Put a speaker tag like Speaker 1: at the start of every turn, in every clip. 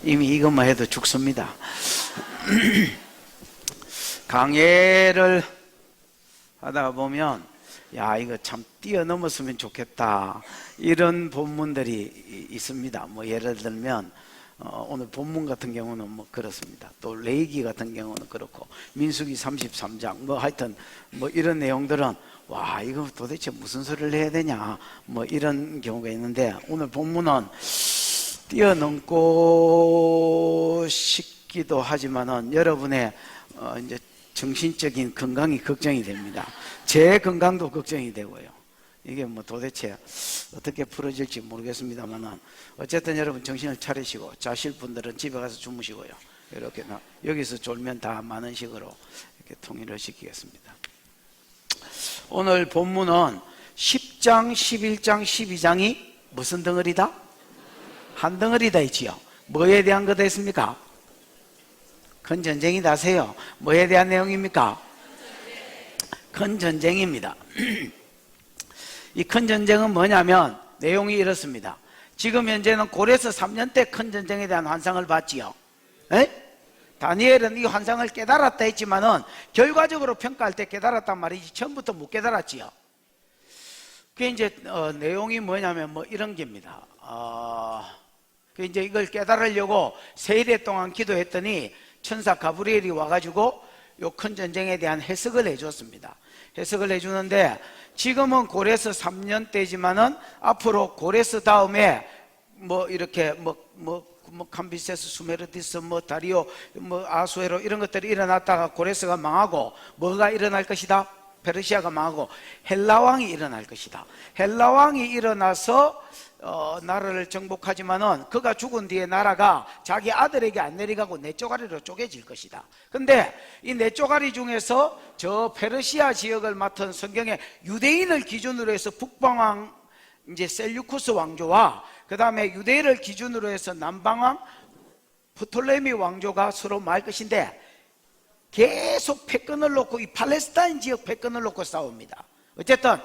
Speaker 1: 이미 이것만 해도 죽습니다. 강해를 하다가 보면 야, 이거 참 뛰어넘었으면 좋겠다, 이런 본문들이 있습니다. 뭐 예를 들면 오늘 본문 같은 경우는 뭐 그렇습니다. 또 레위기 같은 경우는 그렇고, 민수기 33장 뭐 하여튼 뭐 이런 내용들은 와, 이거 도대체 무슨 소리를 해야 되냐, 뭐 이런 경우가 있는데, 오늘 본문은 뛰어넘고 싶기도 하지만은 여러분의 이제 정신적인 건강이 걱정이 됩니다. 제 건강도 걱정이 되고요. 이게 뭐 도대체 어떻게 풀어질지 모르겠습니다만은, 어쨌든 여러분 정신을 차리시고, 자실 분들은 집에 가서 주무시고요. 이렇게 여기서 졸면 다 많은 식으로 이렇게 통일을 시키겠습니다. 오늘 본문은 10장, 11장, 12장이 무슨 덩어리다? 한 덩어리다 있지요. 뭐에 대한 거다 했습니까? 큰 전쟁이다 하세요. 뭐에 대한 내용입니까? 큰 전쟁입니다. 이 큰 전쟁은 뭐냐면 내용이 이렇습니다. 지금 현재는 고레스 3년 때 큰 전쟁에 대한 환상을 봤지요. 에? 다니엘은 이 환상을 깨달았다 했지만은 결과적으로 평가할 때 깨달았단 말이지 처음부터 못 깨달았지요. 그게 이제 내용이 뭐냐면 뭐 이런 겁니다. 그 이제 이걸 깨달으려고 세일에 동안 기도했더니 천사 가브리엘이 와가지고 요 큰 전쟁에 대한 해석을 해줬습니다. 해석을 해주는데, 지금은 고레스 3년 때지만은 앞으로 고레스 다음에 뭐 이렇게 뭐 캄비세스, 수메르디스, 뭐 다리오, 뭐 아수에로 이런 것들이 일어났다가 고레스가 망하고 뭐가 일어날 것이다? 페르시아가 망하고 헬라왕이 일어날 것이다. 헬라왕이 일어나서 나라를 정복하지만은 그가 죽은 뒤에 나라가 자기 아들에게 안 내려가고 네 쪼가리로 쪼개질 것이다. 근데 이 네 쪼가리 중에서 저 페르시아 지역을 맡은 성경의 유대인을 기준으로 해서 북방왕 이제 셀유쿠스 왕조와 그 다음에 유대인을 기준으로 해서 남방왕 프톨레미 왕조가 서로 말 것인데, 계속 패권을 놓고 이 팔레스타인 지역 패권을 놓고 싸웁니다. 어쨌든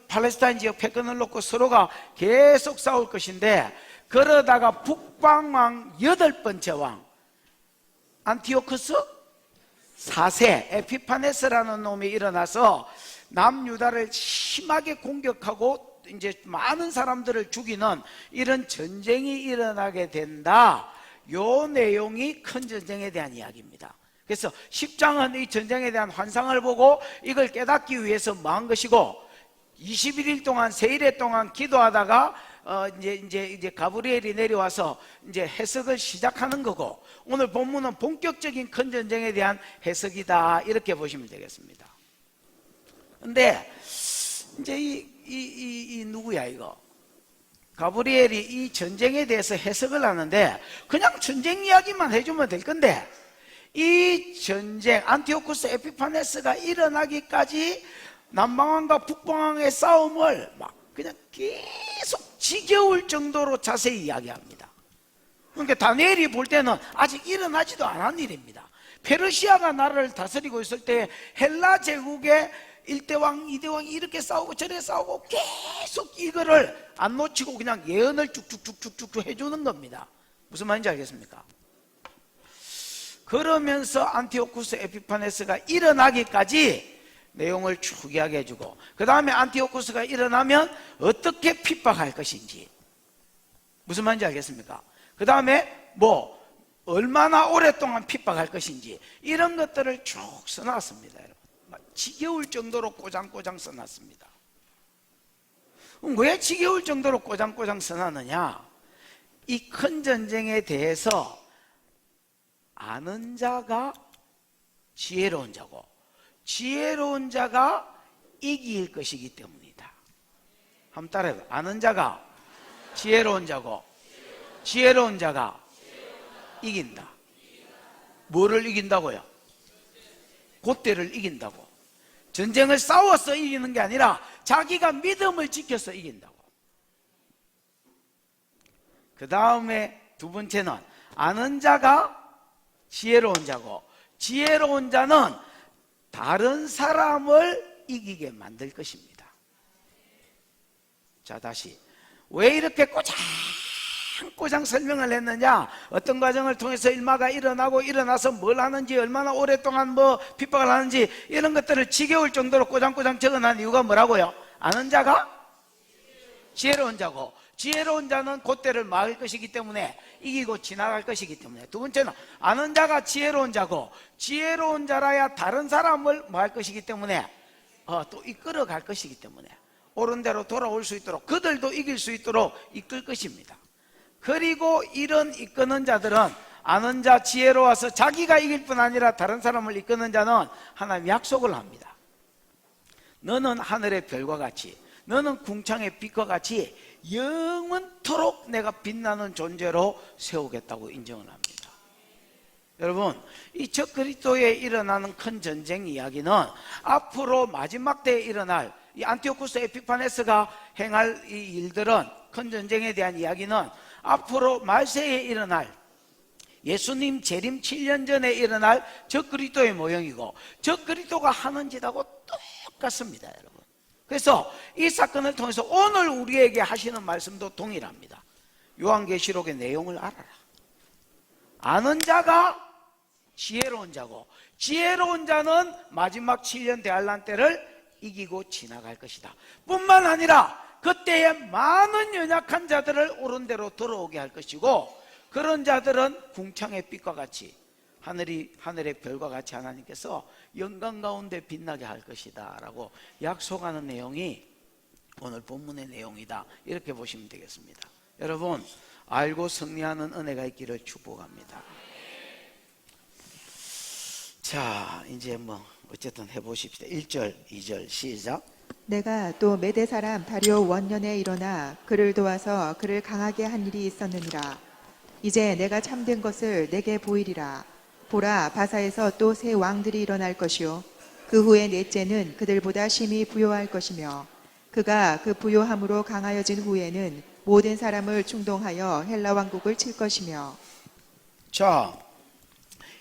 Speaker 1: 팔레스타인 지역 패권을 놓고 서로가 계속 싸울 것인데, 그러다가 북방왕 8번째 왕 안티오쿠스 4세 에피파네스라는 놈이 일어나서 남유다를 심하게 공격하고 이제 많은 사람들을 죽이는 이런 전쟁이 일어나게 된다. 요 내용이 큰 전쟁에 대한 이야기입니다. 그래서 10장은 이 전쟁에 대한 환상을 보고 이걸 깨닫기 위해서 뭐 한 것이고, 21일 동안 세일에 동안 기도하다가 이제 가브리엘이 내려와서 이제 해석을 시작하는 거고, 오늘 본문은 본격적인 큰 전쟁에 대한 해석이다, 이렇게 보시면 되겠습니다. 근데 이제 이 누구야 이거? 가브리엘이 이 전쟁에 대해서 해석을 하는데 그냥 전쟁 이야기만 해주면 될 건데, 이 전쟁 안티오쿠스 에피파네스가 일어나기까지 남방왕과 북방왕의 싸움을 막 그냥 계속 지겨울 정도로 자세히 이야기합니다. 그러니까 다니엘이 볼 때는 아직 일어나지도 않은 일입니다. 페르시아가 나라를 다스리고 있을 때 헬라 제국의 1대왕, 2대왕 이렇게 싸우고 저래 싸우고 계속 이거를 안 놓치고 그냥 예언을 쭉쭉쭉쭉쭉 해주는 겁니다. 무슨 말인지 알겠습니까? 그러면서 안티오쿠스 에피파네스가 일어나기까지 내용을 쭉 이야기해 주고, 그 다음에 안티오쿠스가 일어나면 어떻게 핍박할 것인지, 무슨 말인지 알겠습니까? 그 다음에 뭐 얼마나 오랫동안 핍박할 것인지, 이런 것들을 쭉 써놨습니다. 여러분, 지겨울 정도로 꼬장꼬장 써놨습니다. 왜 지겨울 정도로 꼬장꼬장 써놨느냐? 이 큰 전쟁에 대해서 아는 자가 지혜로운 자고, 지혜로운 자가 이길 것이기 때문이다. 한번 따라해봐요. 아는 자가 지혜로운 자고, 지혜로운 자가 이긴다. 뭐를 이긴다고요? 그때를 이긴다고. 전쟁을 싸워서 이기는 게 아니라 자기가 믿음을 지켜서 이긴다고. 그 다음에 두 번째는 아는 자가 지혜로운 자고, 지혜로운 자는 다른 사람을 이기게 만들 것입니다. 자, 다시. 왜 이렇게 꼬장꼬장 설명을 했느냐, 어떤 과정을 통해서 일마가 일어나고 일어나서 뭘 하는지, 얼마나 오랫동안 뭐 핍박을 하는지, 이런 것들을 지겨울 정도로 꼬장꼬장 적어놓은 이유가 뭐라고요? 아는 자가 지혜로운 자고, 지혜로운 자는 그때를 막을 것이기 때문에, 이기고 지나갈 것이기 때문에. 두 번째는 아는 자가 지혜로운 자고, 지혜로운 자라야 다른 사람을 뭐 할 것이기 때문에, 또 이끌어 갈 것이기 때문에, 옳은 대로 돌아올 수 있도록, 그들도 이길 수 있도록 이끌 것입니다. 그리고 이런 이끄는 자들은, 아는 자, 지혜로워서 자기가 이길 뿐 아니라 다른 사람을 이끄는 자는 하나님 약속을 합니다. 너는 하늘의 별과 같이, 너는 궁창의 빛과 같이 영원토록 내가 빛나는 존재로 세우겠다고 인정을 합니다. 여러분, 이 적그리스도에 일어나는 큰 전쟁 이야기는 앞으로 마지막 때에 일어날 이 안티오쿠스 에피파네스가 행할 이 일들은, 큰 전쟁에 대한 이야기는 앞으로 말세에 일어날, 예수님 재림 7년 전에 일어날 적그리스도의 모형이고, 적그리스도가 하는 짓하고 똑같습니다, 여러분. 그래서 이 사건을 통해서 오늘 우리에게 하시는 말씀도 동일합니다. 요한계시록의 내용을 알아라. 아는 자가 지혜로운 자고, 지혜로운 자는 마지막 7년 대환란 때를 이기고 지나갈 것이다. 뿐만 아니라 그때에 많은 연약한 자들을 옳은 대로 돌아오게 할 것이고, 그런 자들은 궁창의 빛과 같이, 하늘의 별과 같이 하나님께서 영광 가운데 빛나게 할 것이다 라고 약속하는 내용이 오늘 본문의 내용이다, 이렇게 보시면 되겠습니다. 여러분, 알고 승리하는 은혜가 있기를 축복합니다. 자, 이제 어쨌든 해보십시다. 1절, 2절 시작.
Speaker 2: 내가 또 메대 사람 다리오 원년에 일어나 그를 도와서 그를 강하게 한 일이 있었느니라. 이제 내가 참된 것을 내게 보이리라. 보라, 바사에서 또 새 왕들이 일어날 것이요, 그 후에 넷째는 그들보다 심히 부요할 것이며, 그가 그 부요함으로 강하여진 후에는 모든 사람을 충동하여 헬라 왕국을 칠 것이며.
Speaker 1: 자,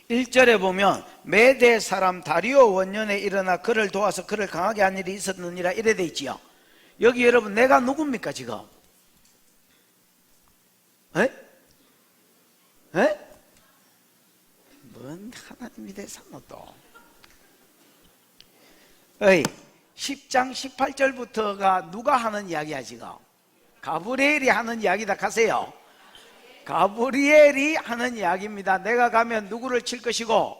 Speaker 1: 1절에 보면 메대 사람 다리오 원년에 일어나 그를 도와서 그를 강하게 한 일이 있었느니라, 이래 돼 있지요. 여기 여러분, 내가 누굽니까 지금? 에? 에? 뭔 하나님이 대사노 또? 10장 18절부터가 누가 하는 이야기야 지금? 가브리엘이 하는 이야기다 가세요. 가브리엘이 하는 이야기입니다. 내가 가면 누구를 칠 것이고,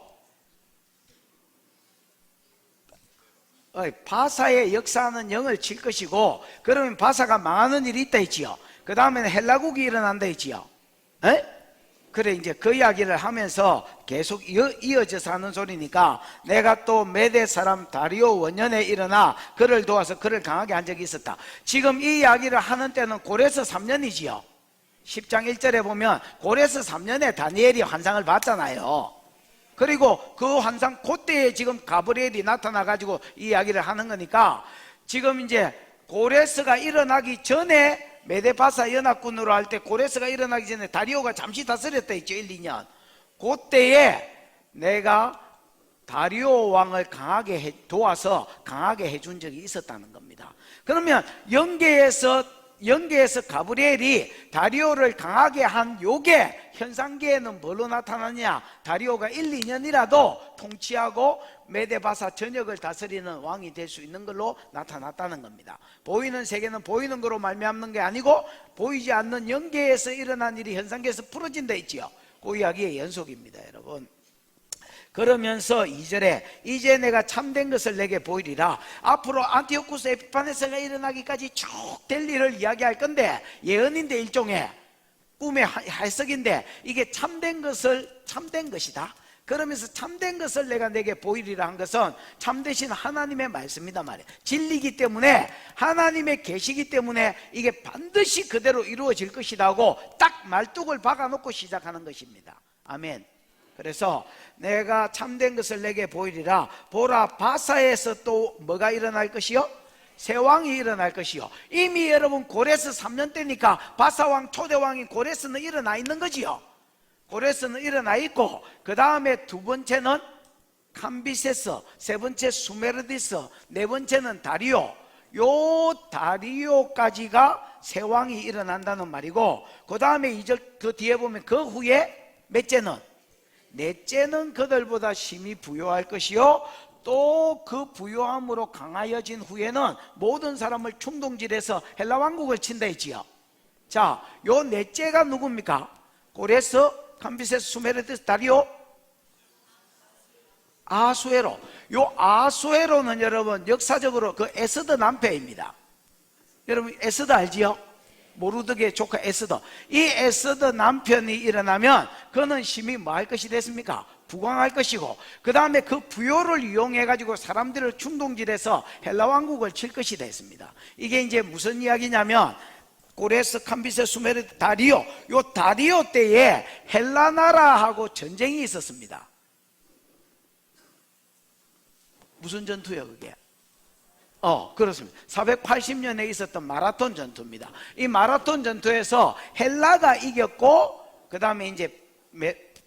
Speaker 1: 바사의 역사하는 영을 칠 것이고, 그러면 바사가 망하는 일이 있다 했지요. 그 다음에는 헬라국이 일어난다 했지요. 그래, 이제 그 이야기를 하면서 계속 이어져서 하는 소리니까, 내가 또 메대 사람 다리오 원년에 일어나 그를 도와서 그를 강하게 한 적이 있었다. 지금 이 이야기를 하는 때는 고레스 3년이지요 10장 1절에 보면 고레스 3년에 다니엘이 환상을 봤잖아요. 그리고 그 환상 그때에 지금 가브리엘이 나타나 가지고 이 이야기를 하는 거니까, 지금 이제 고레스가 일어나기 전에, 메데바사 연합군으로 할 때 고레스가 일어나기 전에 다리오가 잠시 다스렸다 했죠. 1, 2년. 그때에 내가 다리오 왕을 강하게 도와서 강하게 해준 적이 있었다는 겁니다. 그러면 영계에서 가브리엘이 다리오를 강하게 한 요게 현상계에는 뭘로 나타나냐? 다리오가 1, 2년이라도 통치하고 메데바사 전역을 다스리는 왕이 될 수 있는 걸로 나타났다는 겁니다. 보이는 세계는 보이는 거로 말미암는 게 아니고, 보이지 않는 영계에서 일어난 일이 현상계에서 풀어진다 있지요. 그 이야기의 연속입니다, 여러분. 그러면서 2절에 이제 내가 참된 것을 내게 보이리라. 앞으로 안티오쿠스 에피파네스가 일어나기까지 쭉 될 일을 이야기할 건데, 예언인데 일종의 꿈의 해석인데, 이게 참된 것이다. 그러면서 참된 것을 내가 내게 보이리라 한 것은 참되신 하나님의 말씀이다 말이에요. 진리이기 때문에, 하나님의 계시기 때문에 이게 반드시 그대로 이루어질 것이다 하고 딱 말뚝을 박아놓고 시작하는 것입니다. 아멘. 그래서 내가 참된 것을 내게 보이리라. 보라, 바사에서 또 뭐가 일어날 것이요? 새 왕이 일어날 것이요. 이미 여러분 고레스 3년 때니까 바사왕 초대왕인 고레스는 일어나 있는 거지요. 고레스는 일어나 있고, 그 다음에 두 번째는 캄비세스, 세 번째 수메르디스, 네 번째는 다리오. 요 다리오까지가 새 왕이 일어난다는 말이고, 그 다음에 2절 그 뒤에 보면 그 후에 몇째는, 넷째는 그들보다 심히 부요할 것이요 또 그 부요함으로 강하여진 후에는 모든 사람을 충동질해서 헬라 왕국을 친다 했지요. 자, 요 넷째가 누굽니까? 고레스, 캄비세스, 수메르데스, 다리오, 아수에로. 요 아수에로는 여러분 역사적으로 그 에스더 남편입니다. 여러분 에스더 알지요? 모르드게의 조카 에스더. 이 에스더 남편이 일어나면 그는 심히 뭐 할 것이 됐습니까? 부강할 것이고, 그 다음에 그 부요를 이용해 가지고 사람들을 충동질해서 헬라 왕국을 칠 것이 됐습니다. 이게 이제 무슨 이야기냐면, 고레스, 캄비세, 수메르, 다리오, 요 다리오 때에 헬라 나라하고 전쟁이 있었습니다. 무슨 전투예요 그게? 그렇습니다. 480년에 있었던 마라톤 전투입니다. 이 마라톤 전투에서 헬라가 이겼고, 그 다음에 이제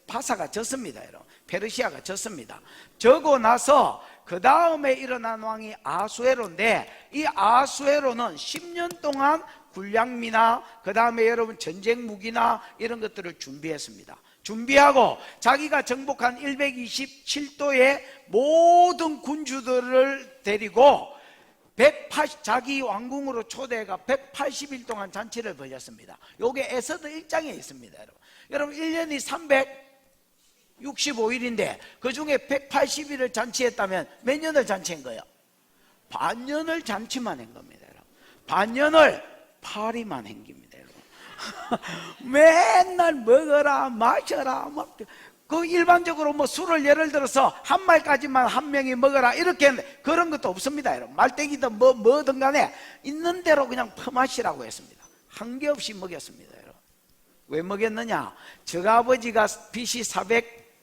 Speaker 1: 바사가 졌습니다. 여러분, 페르시아가 졌습니다. 저고 나서 그 다음에 일어난 왕이 아수에로인데, 이 아수에로는 10년 동안 군량미나 그 다음에 여러분 전쟁 무기나 이런 것들을 준비했습니다. 준비하고 자기가 정복한 127도의 모든 군주들을 데리고 자기 왕궁으로 초대해가 180일 동안 잔치를 벌였습니다. 요게 에스더 1장에 있습니다. 여러분 1년이 365일인데 그 중에 180일을 잔치했다면 몇 년을 잔치한 거예요? 반년을 잔치만 한 겁니다. 여러분. 반년을 파리만 한 겁니다. 여러분. 맨날 먹어라 마셔라 그 일반적으로 뭐 술을 예를 들어서 한 말까지만 한 명이 먹어라 이렇게 그런 것도 없습니다. 여러분. 말대기든 뭐든 간에 있는 대로 그냥 퍼마시라고 했습니다. 한 게 없이 먹였습니다. 여러분. 왜 먹였느냐? 저 아버지가 BC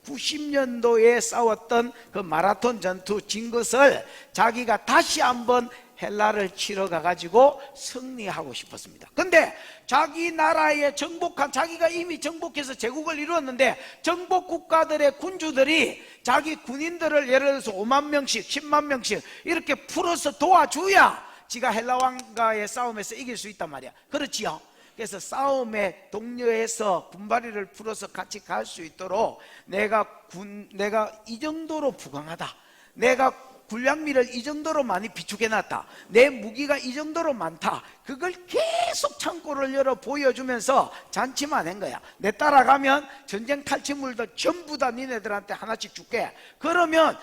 Speaker 1: 490년도에 싸웠던 그 마라톤 전투 진 것을 자기가 다시 한번 헬라를 치러 가가지고 승리하고 싶었습니다. 근데 자기 나라에 자기가 이미 정복해서 제국을 이루었는데 정복 국가들의 군주들이 자기 군인들을 예를 들어서 5만 명씩 10만 명씩 이렇게 풀어서 도와줘야 지가 헬라 왕과의 싸움에서 이길 수 있단 말이야. 그렇지요? 그래서 싸움에 독려해서 분발이를 풀어서 같이 갈 수 있도록 내가 이 정도로 부강하다, 내가 군량미를 이 정도로 많이 비축해놨다, 내 무기가 이 정도로 많다, 그걸 계속 창고를 열어 보여주면서 잔치만 한 거야. 내 따라가면 전쟁 탈취물도 전부 다 니네들한테 하나씩 줄게. 그러면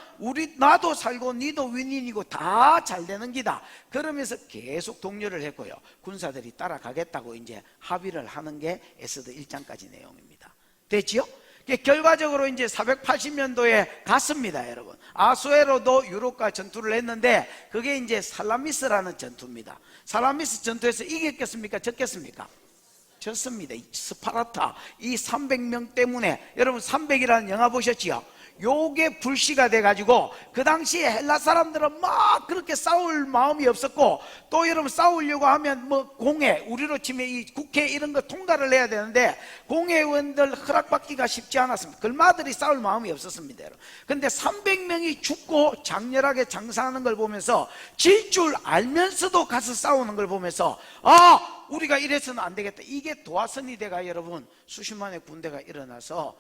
Speaker 1: 나도 살고 니도 윈윈이고 다 잘 되는 기다. 그러면서 계속 독려를 했고요. 군사들이 따라가겠다고 이제 합의를 하는 게 에스더 1장까지 내용입니다. 됐지요? 결과적으로 이제 480년도에 갔습니다, 여러분. 아수에로도 유럽과 전투를 했는데 그게 이제 살라미스라는 전투입니다. 살라미스 전투에서 이겼겠습니까? 졌겠습니까? 졌습니다. 스파르타 이 300명 때문에. 여러분 300이라는 영화 보셨지요? 요게 불씨가 돼가지고 그 당시에 헬라 사람들은 막 그렇게 싸울 마음이 없었고, 또 여러분 싸우려고 하면 뭐 공회, 우리로 치면 이 국회 이런 거 통과를 해야 되는데 공회의원들 허락받기가 쉽지 않았습니다. 글마들이 싸울 마음이 없었습니다. 근데 300명이 죽고 장렬하게 장사하는 걸 보면서 질 줄 알면서도 가서 싸우는 걸 보면서 우리가 이래서는 안 되겠다. 이게 도화선이 돼가 여러분 수십만의 군대가 일어나서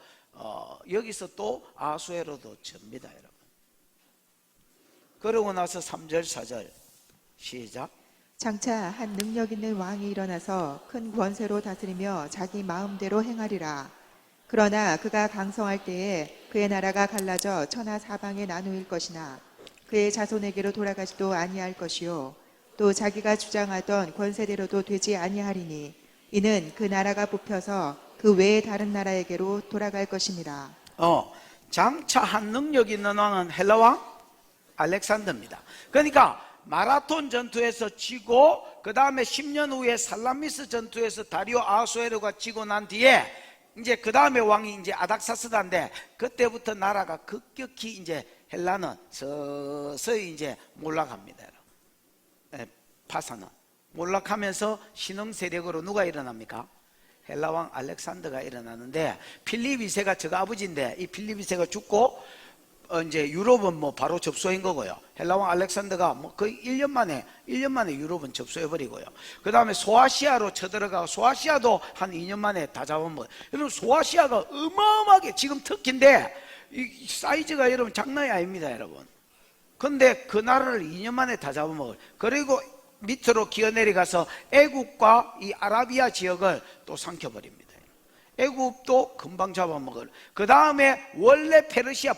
Speaker 1: 여기서 또 아수에로도 접니다, 여러분. 그러고 나서 3절 4절 시작.
Speaker 2: 장차 한 능력 있는 왕이 일어나서 큰 권세로 다스리며 자기 마음대로 행하리라. 그러나 그가 강성할 때에 그의 나라가 갈라져 천하 사방에 나누일 것이나 그의 자손에게로 돌아가지도 아니할 것이요 또 자기가 주장하던 권세대로도 되지 아니하리니 이는 그 나라가 뽑혀서 그 외의 다른 나라에게로 돌아갈 것입니다.
Speaker 1: 장차 한 능력 있는 왕은 헬라 왕 알렉산더입니다. 그러니까 마라톤 전투에서 지고 그 다음에 10년 후에 살라미스 전투에서 다리오 아수에로가 지고 난 뒤에 이제 그 다음에 왕이 이제 아닥사스다인데 그때부터 나라가 급격히 이제 헬라는 서서히 이제 몰락합니다. 파사는 몰락하면서 신흥 세력으로 누가 일어납니까? 헬라 왕 알렉산더가 일어나는데, 필립 2세가 저가 아버지인데 이 필립 2세가 죽고 이제 유럽은 뭐 바로 접수한 거고요. 헬라왕 알렉산더가 뭐 거의 1년 만에 유럽은 접수해 버리고요. 그 다음에 소아시아로 쳐들어가고, 소아시아도 한 2년 만에 다 잡아먹어요. 여러분, 소아시아가 어마어마하게 지금 특기인데 이 사이즈가 여러분 장난이 아닙니다, 여러분. 근데 그 나라를 2년 만에 다 잡아먹어요. 그리고 밑으로 기어 내려가서 애국과 이 아라비아 지역을 또 삼켜버립니다. 애국도 금방 잡아먹어요. 그 다음에 원래 페르시아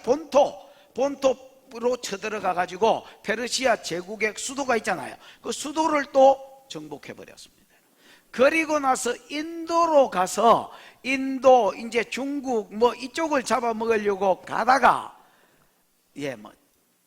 Speaker 1: 본토로 쳐들어가 가지고 페르시아 제국의 수도가 있잖아요. 그 수도를 또 정복해 버렸습니다. 그리고 나서 인도로 가서 인도, 이제 중국 뭐 이쪽을 잡아먹으려고 가다가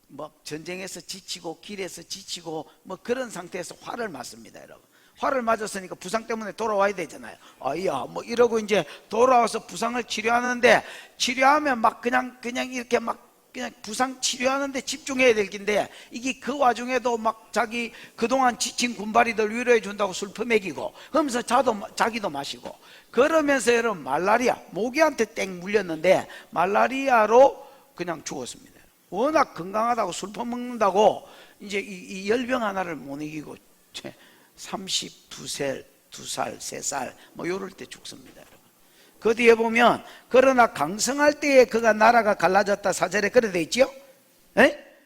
Speaker 1: 뭐 전쟁에서 지치고 길에서 지치고 뭐 그런 상태에서 화를 맞습니다, 여러분. 화를 맞았으니까 부상 때문에 돌아와야 되잖아요. 아야 뭐 이러고 이제 돌아와서 부상을 치료하는데, 치료하면 막 그냥 이렇게 막 그냥 부상 치료하는데 집중해야 될 긴데, 이게 그 와중에도 막 자기 그동안 지친 군바리들 위로해 준다고 술 퍼먹이고, 그러면서 자기도 마시고, 그러면서 여러분 말라리아, 모기한테 땡 물렸는데 말라리아로 그냥 죽었습니다. 워낙 건강하다고 술 퍼먹는다고 이제 이 열병 하나를 못 이기고 32살, 2살, 3살 뭐 요럴 때 죽습니다, 여러분. 그 뒤에 보면 그러나 강성할 때에 그가 나라가 갈라졌다 4절에 그래 돼 있지요?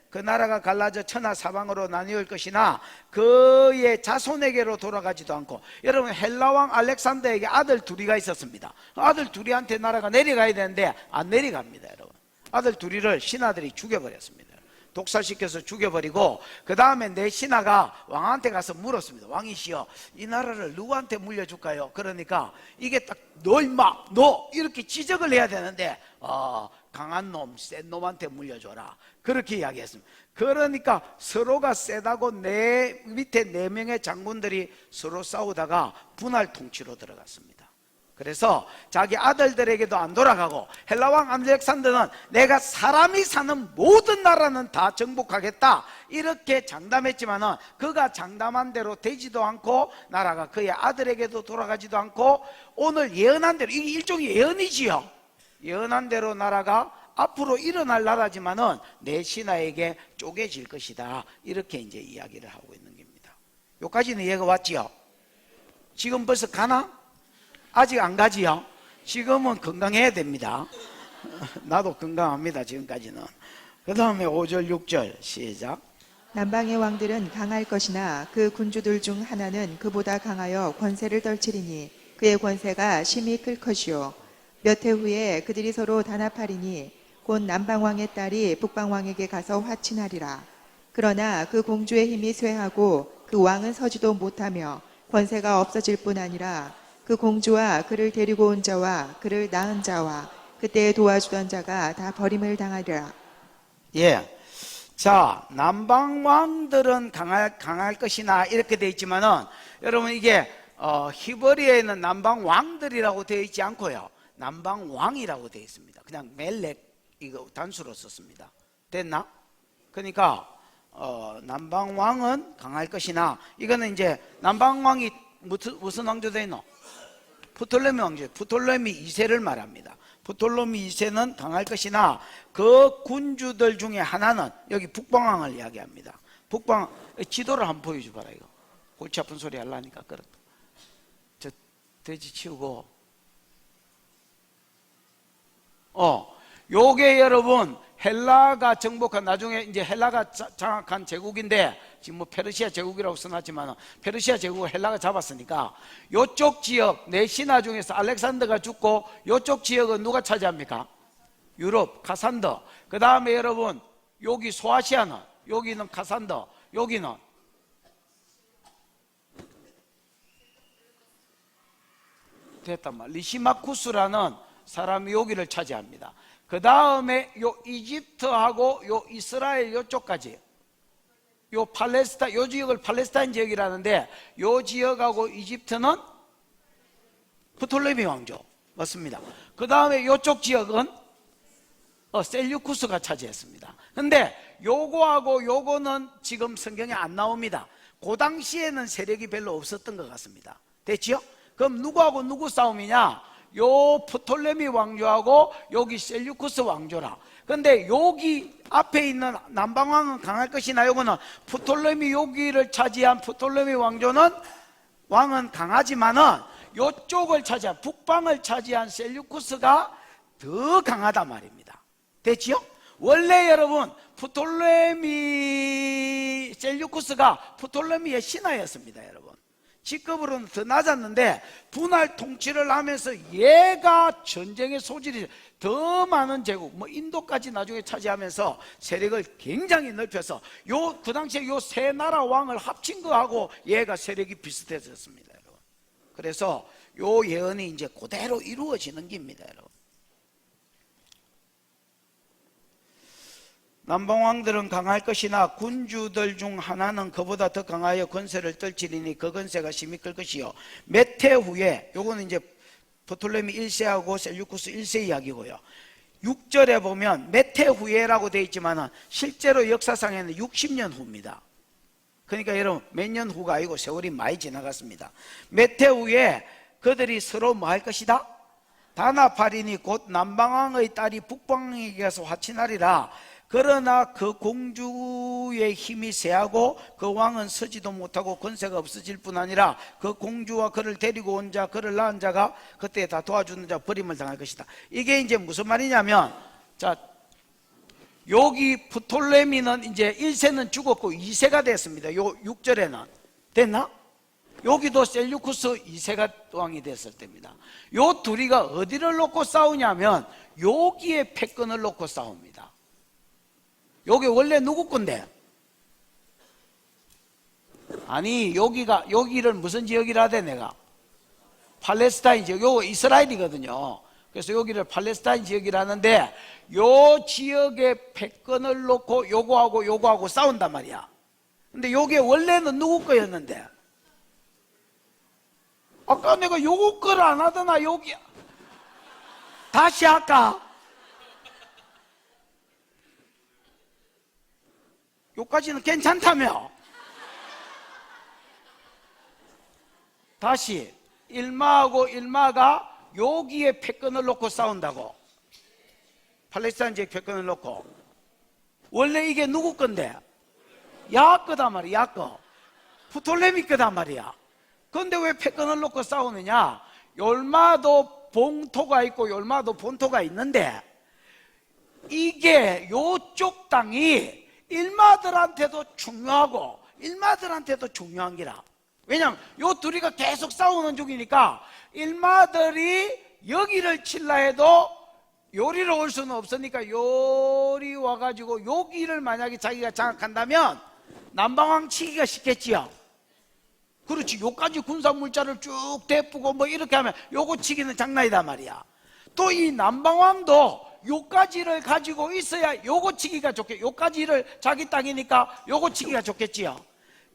Speaker 1: 그 나라가 갈라져 천하 사방으로 나뉘을 것이나 그의 자손에게로 돌아가지도 않고. 여러분, 헬라왕 알렉산더에게 아들 둘이가 있었습니다. 아들 둘이한테 나라가 내려가야 되는데 안 내려갑니다, 여러분. 아들 둘이를 신하들이 죽여버렸습니다. 독살시켜서 죽여버리고, 그 다음에 내 신하가 왕한테 가서 물었습니다. 왕이시여, 이 나라를 누구한테 물려줄까요? 그러니까 이게 딱 너 임마, 너 이렇게 지적을 해야 되는데 강한 놈, 센 놈한테 물려줘라, 그렇게 이야기했습니다. 그러니까 서로가 세다고 내 밑에 4명의 장군들이 서로 싸우다가 분할 통치로 들어갔습니다. 그래서 자기 아들들에게도 안 돌아가고, 헬라왕 알렉산더는 내가 사람이 사는 모든 나라는 다 정복하겠다 이렇게 장담했지만은 그가 장담한 대로 되지도 않고, 나라가 그의 아들에게도 돌아가지도 않고, 오늘 예언한 대로, 이게 일종의 예언이지요. 예언한 대로 나라가 앞으로 일어날 나라지만은 내 신하에게 쪼개질 것이다, 이렇게 이제 이야기를 하고 있는 겁니다. 여기까지는 이해가 왔지요? 지금 벌써 가나? 아직 안 가지요? 지금은 건강해야 됩니다. 나도 건강합니다, 지금까지는. 그 다음에 5절 6절 시작.
Speaker 2: 남방의 왕들은 강할 것이나 그 군주들 중 하나는 그보다 강하여 권세를 떨치리니 그의 권세가 심히 클 것이요, 몇 해 후에 그들이 서로 단합하리니 곧 남방왕의 딸이 북방왕에게 가서 화친하리라. 그러나 그 공주의 힘이 쇠하고 그 왕은 서지도 못하며 권세가 없어질 뿐 아니라 그 공주와 그를 데리고 온 자와 그를 낳은 자와 그때 도와주던 자가 다 버림을 당하리라.
Speaker 1: 자, 남방 왕들은 강할 것이나 이렇게 되어 있지만은, 여러분 이게 히브리어에는 남방 왕들이라고 되어 있지 않고요, 남방 왕이라고 되어 있습니다. 그냥 멜렉 이거 단수로 썼습니다. 됐나? 그러니까 남방 왕은 강할 것이나, 이거는 이제 남방 왕이 무슨 왕조 되노? 프톨레미 왕조, 프톨레미 2세를 말합니다. 프톨레미 2세는 강할 것이나 그 군주들 중에 하나는, 여기 북방왕을 이야기합니다. 북방 지도를 한번 보여줘 봐라. 이거 골치 아픈 소리 하려니까 그렇다. 저 돼지 치우고, 요게 여러분 헬라가 정복한, 나중에 이제 헬라가 장악한 제국인데, 지금 뭐 페르시아 제국이라고 써놨지만 페르시아 제국을 헬라가 잡았으니까, 요쪽 지역 내 신하 중에서 알렉산더가 죽고 요쪽 지역은 누가 차지합니까? 유럽, 카산더. 그 다음에 여러분 여기 소아시아는, 여기는 카산더, 여기는 됐단 말, 리시마쿠스라는 사람이 여기를 차지합니다. 그 다음에 요 이집트하고 요 이스라엘 요쪽까지, 요 팔레스타인, 요 지역을 팔레스타인 지역이라는데, 요 지역하고 이집트는 프톨레미 왕조 맞습니다. 그 다음에 요쪽 지역은 셀류쿠스가 차지했습니다. 근데 요거하고 요거는 지금 성경에 안 나옵니다. 그 당시에는 세력이 별로 없었던 것 같습니다. 됐지요? 그럼 누구하고 누구 싸움이냐? 요 프톨레미 왕조하고 여기 셀류쿠스 왕조라. 근데 여기 앞에 있는 남방왕은 강할 것이나 요거는 프톨레미 여기를 차지한 프톨레미 왕은 강하지만은 요쪽을 차지한 북방을 차지한 셀류쿠스가 더 강하단 말입니다. 됐지요? 원래 여러분 프톨레미 셀류쿠스가 프톨레미의 신하였습니다. 여러분 직급으로는 더 낮았는데 분할 통치를 하면서 얘가 전쟁의 소질이 더 많은 제국, 뭐 인도까지 나중에 차지하면서 세력을 굉장히 넓혀서 그 당시에 요 세 나라 왕을 합친 거하고 얘가 세력이 비슷해졌습니다. 여러분. 그래서 요 예언이 이제 그대로 이루어지는 겁니다. 여러분. 남방왕들은 강할 것이나 군주들 중 하나는 그보다 더 강하여 권세를 떨치리니 그 권세가 심히 클 것이요. 몇 해 후에, 요거는 이제 프톨레미 1세하고 셀류쿠스 1세 이야기고요. 6절에 보면 몇 해 후에라고 되어 있지만 실제로 역사상에는 60년 후입니다. 그러니까 여러분 몇 년 후가 아니고 세월이 많이 지나갔습니다. 몇 해 후에 그들이 서로 뭐 할 것이다? 다나팔이니 곧 남방왕의 딸이 북방에게 가서 화친하리라. 그러나 그 공주의 힘이 세하고 그 왕은 서지도 못하고 권세가 없어질 뿐 아니라 그 공주와 그를 데리고 온 자, 그를 낳은 자가 그때 다 도와주는 자 버림을 당할 것이다. 이게 이제 무슨 말이냐면, 자, 여기 프톨레미는 이제 1세는 죽었고 2세가 됐습니다. 요 6절에는 됐나? 여기도 셀류쿠스 2세가 왕이 됐을 때입니다. 요 둘이가 어디를 놓고 싸우냐면 여기에 패권을 놓고 싸웁니다. 여기 원래 누구 건데? 아니 여기를 무슨 지역이라 하대 내가? 팔레스타인 지역. 요거 이스라엘이거든요. 그래서 여기를 팔레스타인 지역이라 하는데 요 지역의 패권을 놓고 요거하고 싸운단 말이야. 근데 요게 원래는 누구 거였는데? 아까 내가 요거 거를 안 하더나. 여기 다시 할까? 요까지는 괜찮다며. 다시 일마하고 일마가 여기에 패권을 놓고 싸운다고. 팔레스타인 지역 패권을 놓고. 원래 이게 누구 건데? 야합 거단 말이야. 야합 거. 프톨레미 거단 말이야. 그런데 왜 패권을 놓고 싸우느냐? 열마도 봉토가 있고 열마도 본토가 있는데 이게 요쪽 땅이 일마들한테도 중요하고 일마들한테도 중요한 기라. 왜냐하면 요 둘이가 계속 싸우는 중이니까 일마들이 여기를 칠라 해도 요리로 올 수는 없으니까 요리 와가지고 여기를 만약에 자기가 장악한다면 남방왕 치기가 쉽겠지요. 그렇지. 요까지 군사물자를 쭉 대쁘고 뭐 이렇게 하면 요거 치기는 장난이다 말이야. 또 이 남방왕도 요까지를 가지고 있어야 요거 치기가 좋겠. 요까지를 자기 땅이니까 요거 치기가 좋겠지요.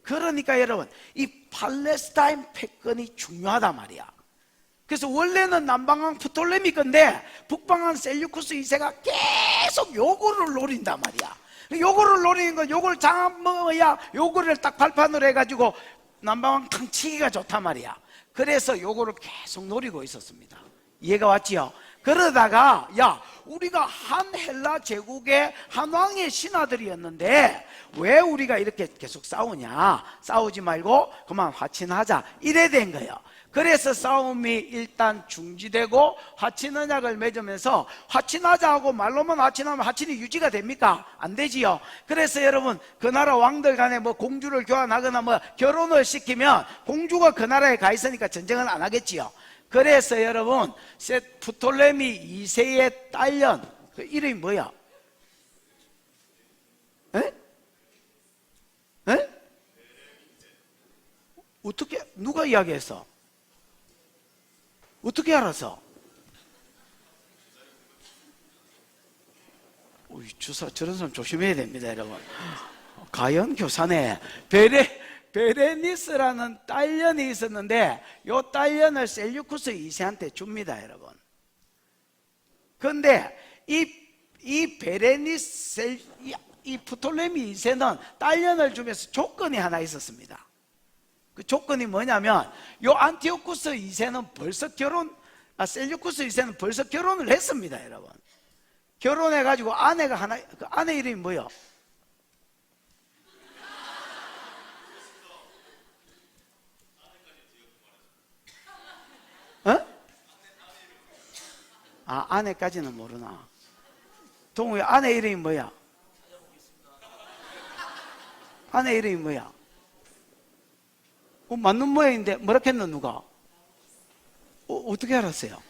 Speaker 1: 그러니까 여러분 이 팔레스타인 패권이 중요하단 말이야. 그래서 원래는 남방왕 프톨레미 건데 북방왕 셀류쿠스 2세가 계속 요거를 노린단 말이야. 요거를 노리는 건 요걸 장먹어야 요거를 딱 발판으로 해가지고 남방왕 탕 치기가 좋단 말이야. 그래서 요거를 계속 노리고 있었습니다. 이해가 왔지요? 그러다가 야 우리가 한 헬라 제국의 한 왕의 신하들이었는데 왜 우리가 이렇게 계속 싸우냐? 싸우지 말고 그만 화친하자 이래 된 거예요. 그래서 싸움이 일단 중지되고 화친 언약을 맺으면서 화친하자 하고 말로만 화친하면 화친이 유지가 됩니까? 안 되지요. 그래서 여러분 그 나라 왕들 간에 뭐 공주를 교환하거나 뭐 결혼을 시키면 공주가 그 나라에 가 있으니까 전쟁을 안 하겠지요. 그래서 여러분 프톨레미 2세의 딸년 그 이름이 뭐야? 에? 에? 어떻게 누가 이야기했어? 어떻게 알았어? 주사 저런 사람 조심해야 됩니다, 여러분. 가연 교사네. 베레니스라는 딸년이 있었는데 요 딸년을 셀류쿠스 2세한테 줍니다, 여러분. 그런데 이 베레니스 이 프톨레미 2세는 딸년을 주면서 조건이 하나 있었습니다. 그 조건이 뭐냐면 요 안티오쿠스 2세는 벌써 셀류쿠스 2세는 벌써 결혼을 했습니다, 여러분. 결혼해가지고 아내가 하나, 그 아내 이름이 뭐야? 어? 아, 아내까지는 모르나? 동우야, 아내 이름이 뭐야? 아내 이름이 뭐야? 맞는 모양인데 뭐라 했노 누가? 어떻게 알았어요?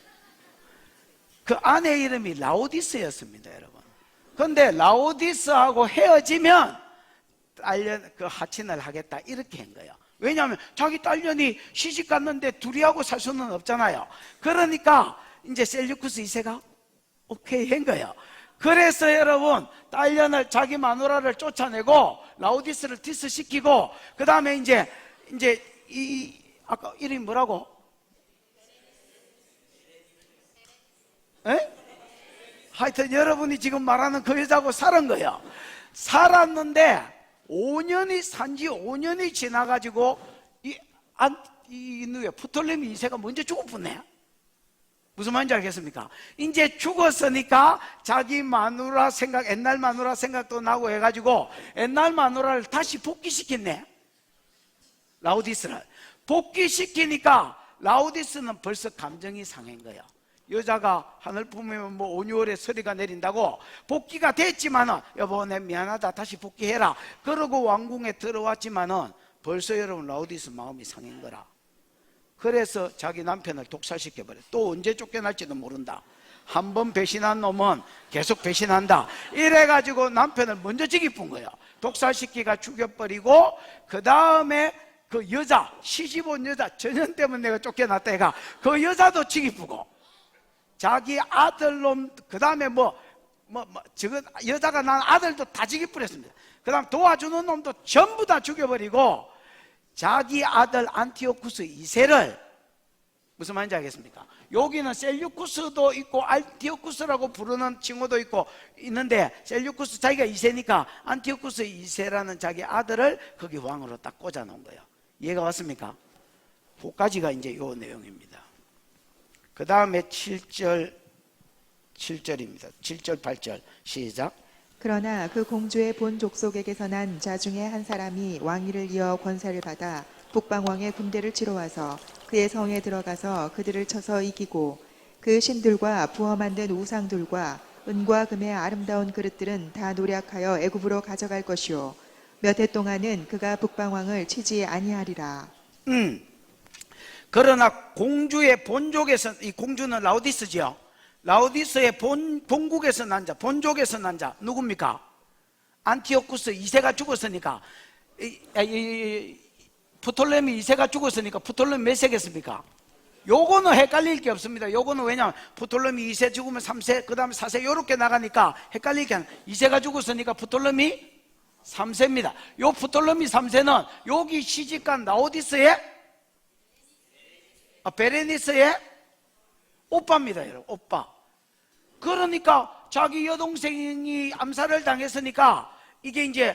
Speaker 1: 그 아내 이름이 라오디스였습니다, 여러분. 그런데 라오디스하고 헤어지면 딸년 그 하친을 하겠다 이렇게 한 거예요. 왜냐하면 자기 딸년이 시집 갔는데 둘이 하고 살 수는 없잖아요. 그러니까 이제 셀류쿠스 2세가 오케이 한 거예요. 그래서 여러분 딸년을 자기 마누라를 쫓아내고 라오디스를 디스시키고 그 다음에 이제 이 아까 이름이 뭐라고? 에? 하여튼 여러분이 지금 말하는 그 여자하고 살은 거예요. 살았는데 5년이 산지 5년이 지나가지고 이 누구야? 프톨레미 2세가 먼저 죽어버렸네. 무슨 말인지 알겠습니까? 이제 죽었으니까 자기 마누라 생각, 옛날 마누라 생각도 나고 해가지고 옛날 마누라를 다시 복귀시켰네. 라오디스를 복귀시키니까 라오디스는 벌써 감정이 상한 거예요. 여자가 하늘 품으면 뭐 5, 6월에 서리가 내린다고 복귀가 됐지만은 여보 내 미안하다 다시 복귀해라 그러고 왕궁에 들어왔지만은 벌써 여러분 라오디스 마음이 상한 거라. 그래서 자기 남편을 독살시켜버려. 또 언제 쫓겨날지도 모른다. 한 번 배신한 놈은 계속 배신한다. 이래가지고 남편을 먼저 죽이뿐 거예요. 독살시키가 죽여버리고 그 다음에 그 여자 시집 온 여자 전현 때문에 내가 쫓겨났다 해가 그 여자도 죽이쁘고 자기 아들놈 그 다음에 저거 여자가 난 아들도 다 죽여버렸습니다. 그 다음 도와주는 놈도 전부 다 죽여버리고 자기 아들 안티오쿠스 2세를 무슨 말인지 알겠습니까? 여기는 셀류쿠스도 있고 안티오쿠스라고 부르는 칭호도 있고 있는데 셀류쿠스 자기가 2세니까 안티오쿠스 2세라는 자기 아들을 거기 왕으로 딱 꽂아 놓은 거예요. 이해가 왔습니까? 후까지가 이제 요 내용입니다. 그 다음에 7절입니다. 7절 8절 시작.
Speaker 2: 그러나 그 공주의 본 족속에게서 난 자 중에 한 사람이 왕위를 이어 권세를 받아 북방왕의 군대를 치러 와서 그의 성에 들어가서 그들을 쳐서 이기고 그 신들과 부어 만든 우상들과 은과 금의 아름다운 그릇들은 다 노략하여 애굽으로 가져갈 것이요 몇 해 동안은 그가 북방왕을 치지 아니하리라.
Speaker 1: 그러나 공주의 본족에서 이 공주는 라오디스지요. 라오디스의 본국에서 난 자, 본족에서 난 자 누굽니까? 안티오쿠스 2세가 죽었으니까 프톨레미 2세가 죽었으니까 프톨레미 몇 세겠습니까? 요거는 헷갈릴 게 없습니다. 요거는 왜냐하면 프톨레미 2세 죽으면 3세 그 다음에 4세 요렇게 나가니까 헷갈릴 게 아니라 2세가 죽었으니까 프톨레미 3세입니다. 요 프톨레미 3세는 여기 시집간 라오디스의 베레니스의 오빠입니다, 여러분. 오빠. 그러니까 자기 여동생이 암살을 당했으니까 이게 이제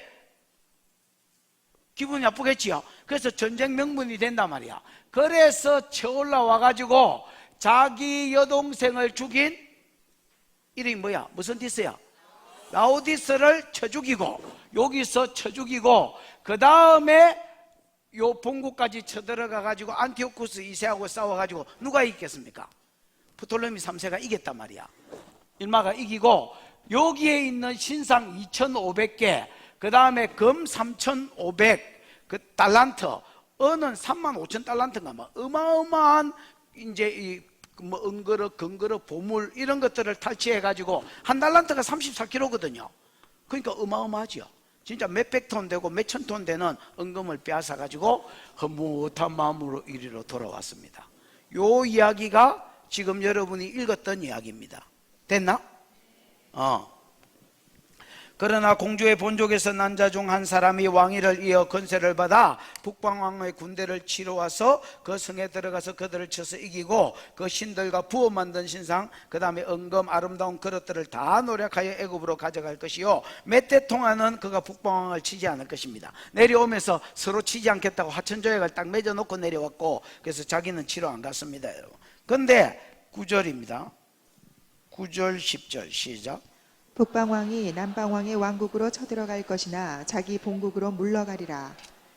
Speaker 1: 기분이 나쁘겠지요. 그래서 전쟁 명분이 된단 말이야. 그래서 쳐올라와 가지고 자기 여동생을 죽인 이름이 뭐야? 무슨 디스야? 라오디스를 쳐 죽이고 여기서 쳐 죽이고 그 다음에 요 본국까지 쳐들어가 가지고 안티오쿠스 2세하고 싸워 가지고 누가 이겼습니까? 프톨레미 3세가 이겼단 말이야. 일마가 이기고 여기에 있는 신상 2,500개 그 다음에 금 3,500 그 달란트 은은 35,000달란트인가 뭐 어마어마한 이제 이 뭐 은그릇 금그릇 보물 이런 것들을 탈취해 가지고 한 달란트가 34kg거든요. 그러니까 어마어마하죠. 진짜 몇백 톤 되고 몇천 톤 되는 은금을 빼앗아 가지고 흐뭇한 마음으로 이리로 돌아왔습니다. 요 이야기가 지금 여러분이 읽었던 이야기입니다. 됐나? 그러나 공주의 본족에서 난 자 중 한 사람이 왕위를 이어 건세를 받아 북방왕의 군대를 치러 와서 그 성에 들어가서 그들을 쳐서 이기고 그 신들과 부어 만든 신상 그 다음에 은금 아름다운 그릇들을 다 노력하여 애굽으로 가져갈 것이요 몇 해 동안은 그가 북방왕을 치지 않을 것입니다. 내려오면서 서로 치지 않겠다고 하천조약을 딱 맺어놓고 내려왔고 그래서 자기는 치러 안 갔습니다, 여러분. 근데 9절입니다. 9절 10절 시작.
Speaker 2: 북방왕이 남방왕의 왕국으로 쳐들어갈 것이나 자기 본국으로 물러가리라.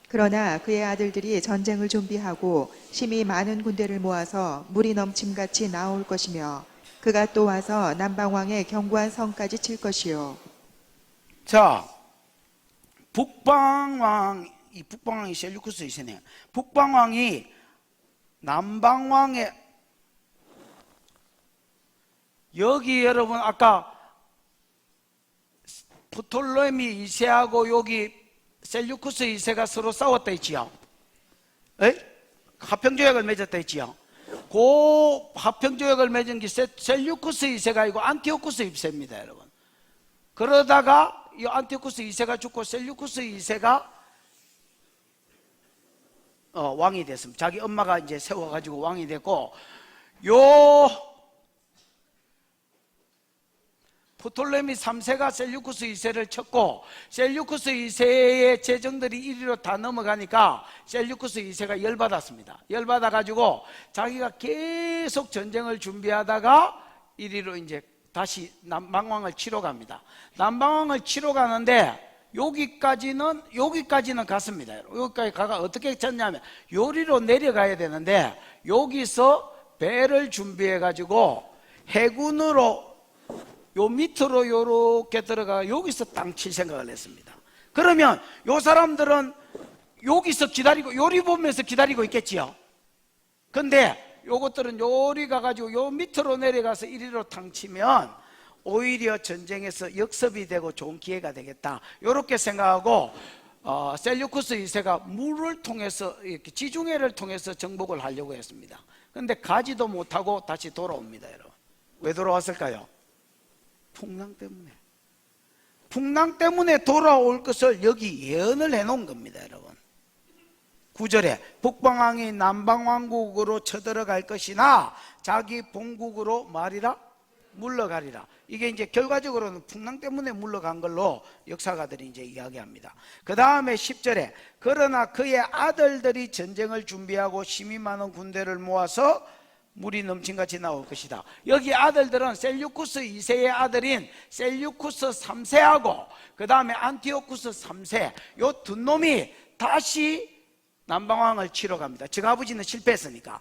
Speaker 2: 그러나 그의 아들들이 전쟁을 준비하고 심히 많은 군대를 모아서 물이 넘침같이 나올 것이며 그가 또 와서 남방왕의 견고한 성까지 칠 것이요.
Speaker 1: 자, 이 북방왕이 셀류쿠스 2세네요. 북방왕이 남방왕의, 여기 여러분 아까 프톨레미 2세하고 여기 셀류쿠스 2세가 서로 싸웠다 했지요. 합평조약을 맺었다 했지요. 그 합평조약을 맺은 게 셀류쿠스 2세가 아니고 안티오쿠스 2세입니다, 여러분. 그러다가 이 안티오쿠스 2세가 죽고 셀류쿠스 2세가 왕이 됐습니다. 자기 엄마가 이제 세워가지고 왕이 됐고, 프톨레미 3세가 셀류쿠스 2세를 쳤고, 셀류쿠스 2세의 재정들이 이리로 다 넘어가니까 셀류쿠스 2세가 열받았습니다. 열받아가지고 자기가 계속 전쟁을 준비하다가 이리로 이제 다시 남방왕을 치러 갑니다. 남방왕을 치러 가는데 여기까지는 갔습니다. 여기까지 가가 어떻게 쳤냐면 요리로 내려가야 되는데 여기서 배를 준비해가지고 해군으로 요 밑으로 요렇게 들어가 여기서 땅 칠 생각을 했습니다. 그러면 요 사람들은 여기서 기다리고 요리 보면서 기다리고 있겠지요. 근데 요것들은 요리 가가지고 요 밑으로 내려가서 이리로 탕 치면 오히려 전쟁에서 역습이 되고 좋은 기회가 되겠다, 요렇게 생각하고 셀류쿠스 2세가 물을 통해서 이렇게 지중해를 통해서 정복을 하려고 했습니다. 근데 가지도 못하고 다시 돌아옵니다. 여러분, 왜 돌아왔을까요? 풍랑 때문에 돌아올 것을 여기 예언을 해놓은 겁니다. 여러분, 9절에 북방왕이 남방왕국으로 쳐들어갈 것이나 자기 본국으로 말이라 물러가리라. 이게 이제 결과적으로는 풍랑 때문에 물러간 걸로 역사가들이 이제 이야기합니다. 그 다음에 10절에 그러나 그의 아들들이 전쟁을 준비하고 심히 많은 군대를 모아서 물이 넘친같이 나올 것이다. 여기 아들들은 셀류쿠스 2세의 아들인 셀류쿠스 3세하고 그 다음에 안티오쿠스 3세, 요 두 놈이 다시 남방왕을 치러 갑니다. 즉 아버지는 실패했으니까.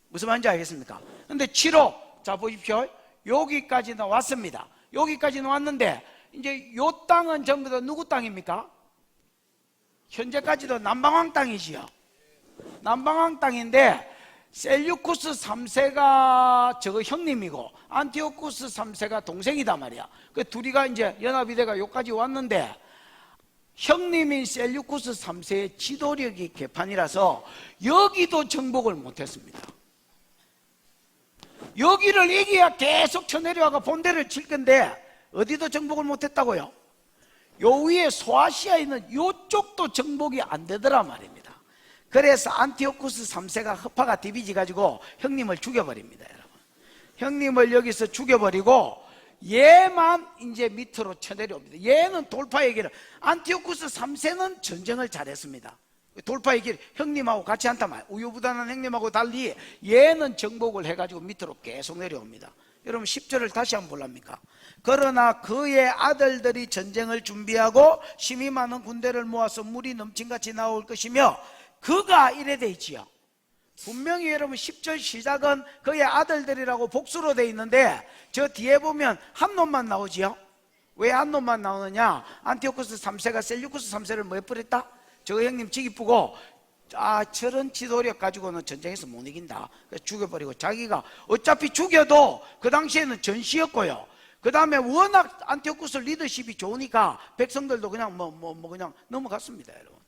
Speaker 1: 무슨 말인지 알겠습니까? 근데 치러, 자 보십시오, 여기까지는 왔습니다. 여기까지는 왔는데 이제 요 땅은 전부 다 누구 땅입니까? 현재까지도 남방왕 땅이지요. 남방왕 땅인데 셀류쿠스 3세가 저거 형님이고 안티오쿠스 3세가 동생이단 말이야. 그 둘이가 이제 연합이 돼가 여기까지 왔는데 형님인 셀류쿠스 3세의 지도력이 개판이라서 여기도 정복을 못했습니다. 여기를 이겨야 계속 쳐내려와가 본대를 칠 건데 어디도 정복을 못했다고요? 요 위에 소아시아에 있는 요쪽도 정복이 안 되더라 말입니다. 그래서 안티오쿠스 3세가 허파가 디비지 가지고 형님을 죽여버립니다. 여러분, 형님을 여기서 죽여버리고 얘만 이제 밑으로 쳐내려옵니다. 얘는 돌파의 길을, 안티오쿠스 3세는 전쟁을 잘했습니다. 돌파의 길, 형님하고 같이 한단 말이에요. 우유부단한 형님하고 달리 얘는 정복을 해가지고 밑으로 계속 내려옵니다. 여러분 10절을 다시 한번 볼랍니까? 그러나 그의 아들들이 전쟁을 준비하고 심히 많은 군대를 모아서 물이 넘친같이 나올 것이며 그가 이래 돼 있지요. 분명히 여러분 10절 시작은 그의 아들들이라고 복수로 돼 있는데 저 뒤에 보면 한 놈만 나오지요. 왜 한 놈만 나오느냐? 안티오쿠스 3세가 셀류쿠스 3세를 뭐 해버렸다? 저 형님 지기쁘고 저런 지도력 가지고는 전쟁에서 못 이긴다. 그래서 죽여버리고 자기가 어차피 죽여도 그 당시에는 전시였고요. 그 다음에 워낙 안티오쿠스 리더십이 좋으니까 백성들도 그냥 그냥 넘어갔습니다. 여러분,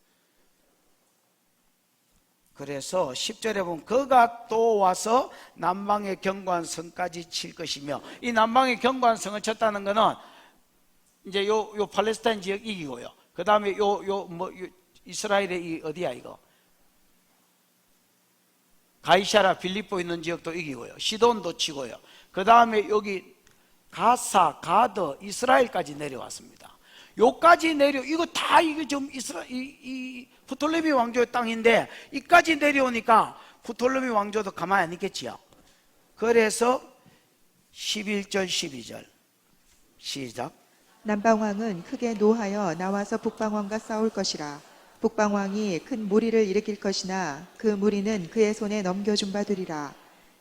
Speaker 1: 그래서 10절에 보면 그가 또 와서 남방의 견고한 성까지 칠 것이며, 이 남방의 견고한 성을 쳤다는 거는 이제 요 팔레스타인 지역 이기고요. 그 다음에 이스라엘의 이 어디야 이거 가이샤라 빌립보 있는 지역도 이기고요. 시돈도 치고요. 그 다음에 여기 가사, 가드, 이스라엘까지 내려왔습니다. 요까지 이거 다 이게 좀 이 프톨레미 왕조의 땅인데 이까지 내려오니까 프톨레미 왕조도 가만히 안 있겠지요. 그래서 11절 12절 시작.
Speaker 2: 남방왕은 크게 노하여 나와서 북방왕과 싸울 것이라. 북방왕이 큰 무리를 일으킬 것이나 그 무리는 그의 손에 넘겨준 바 되리라.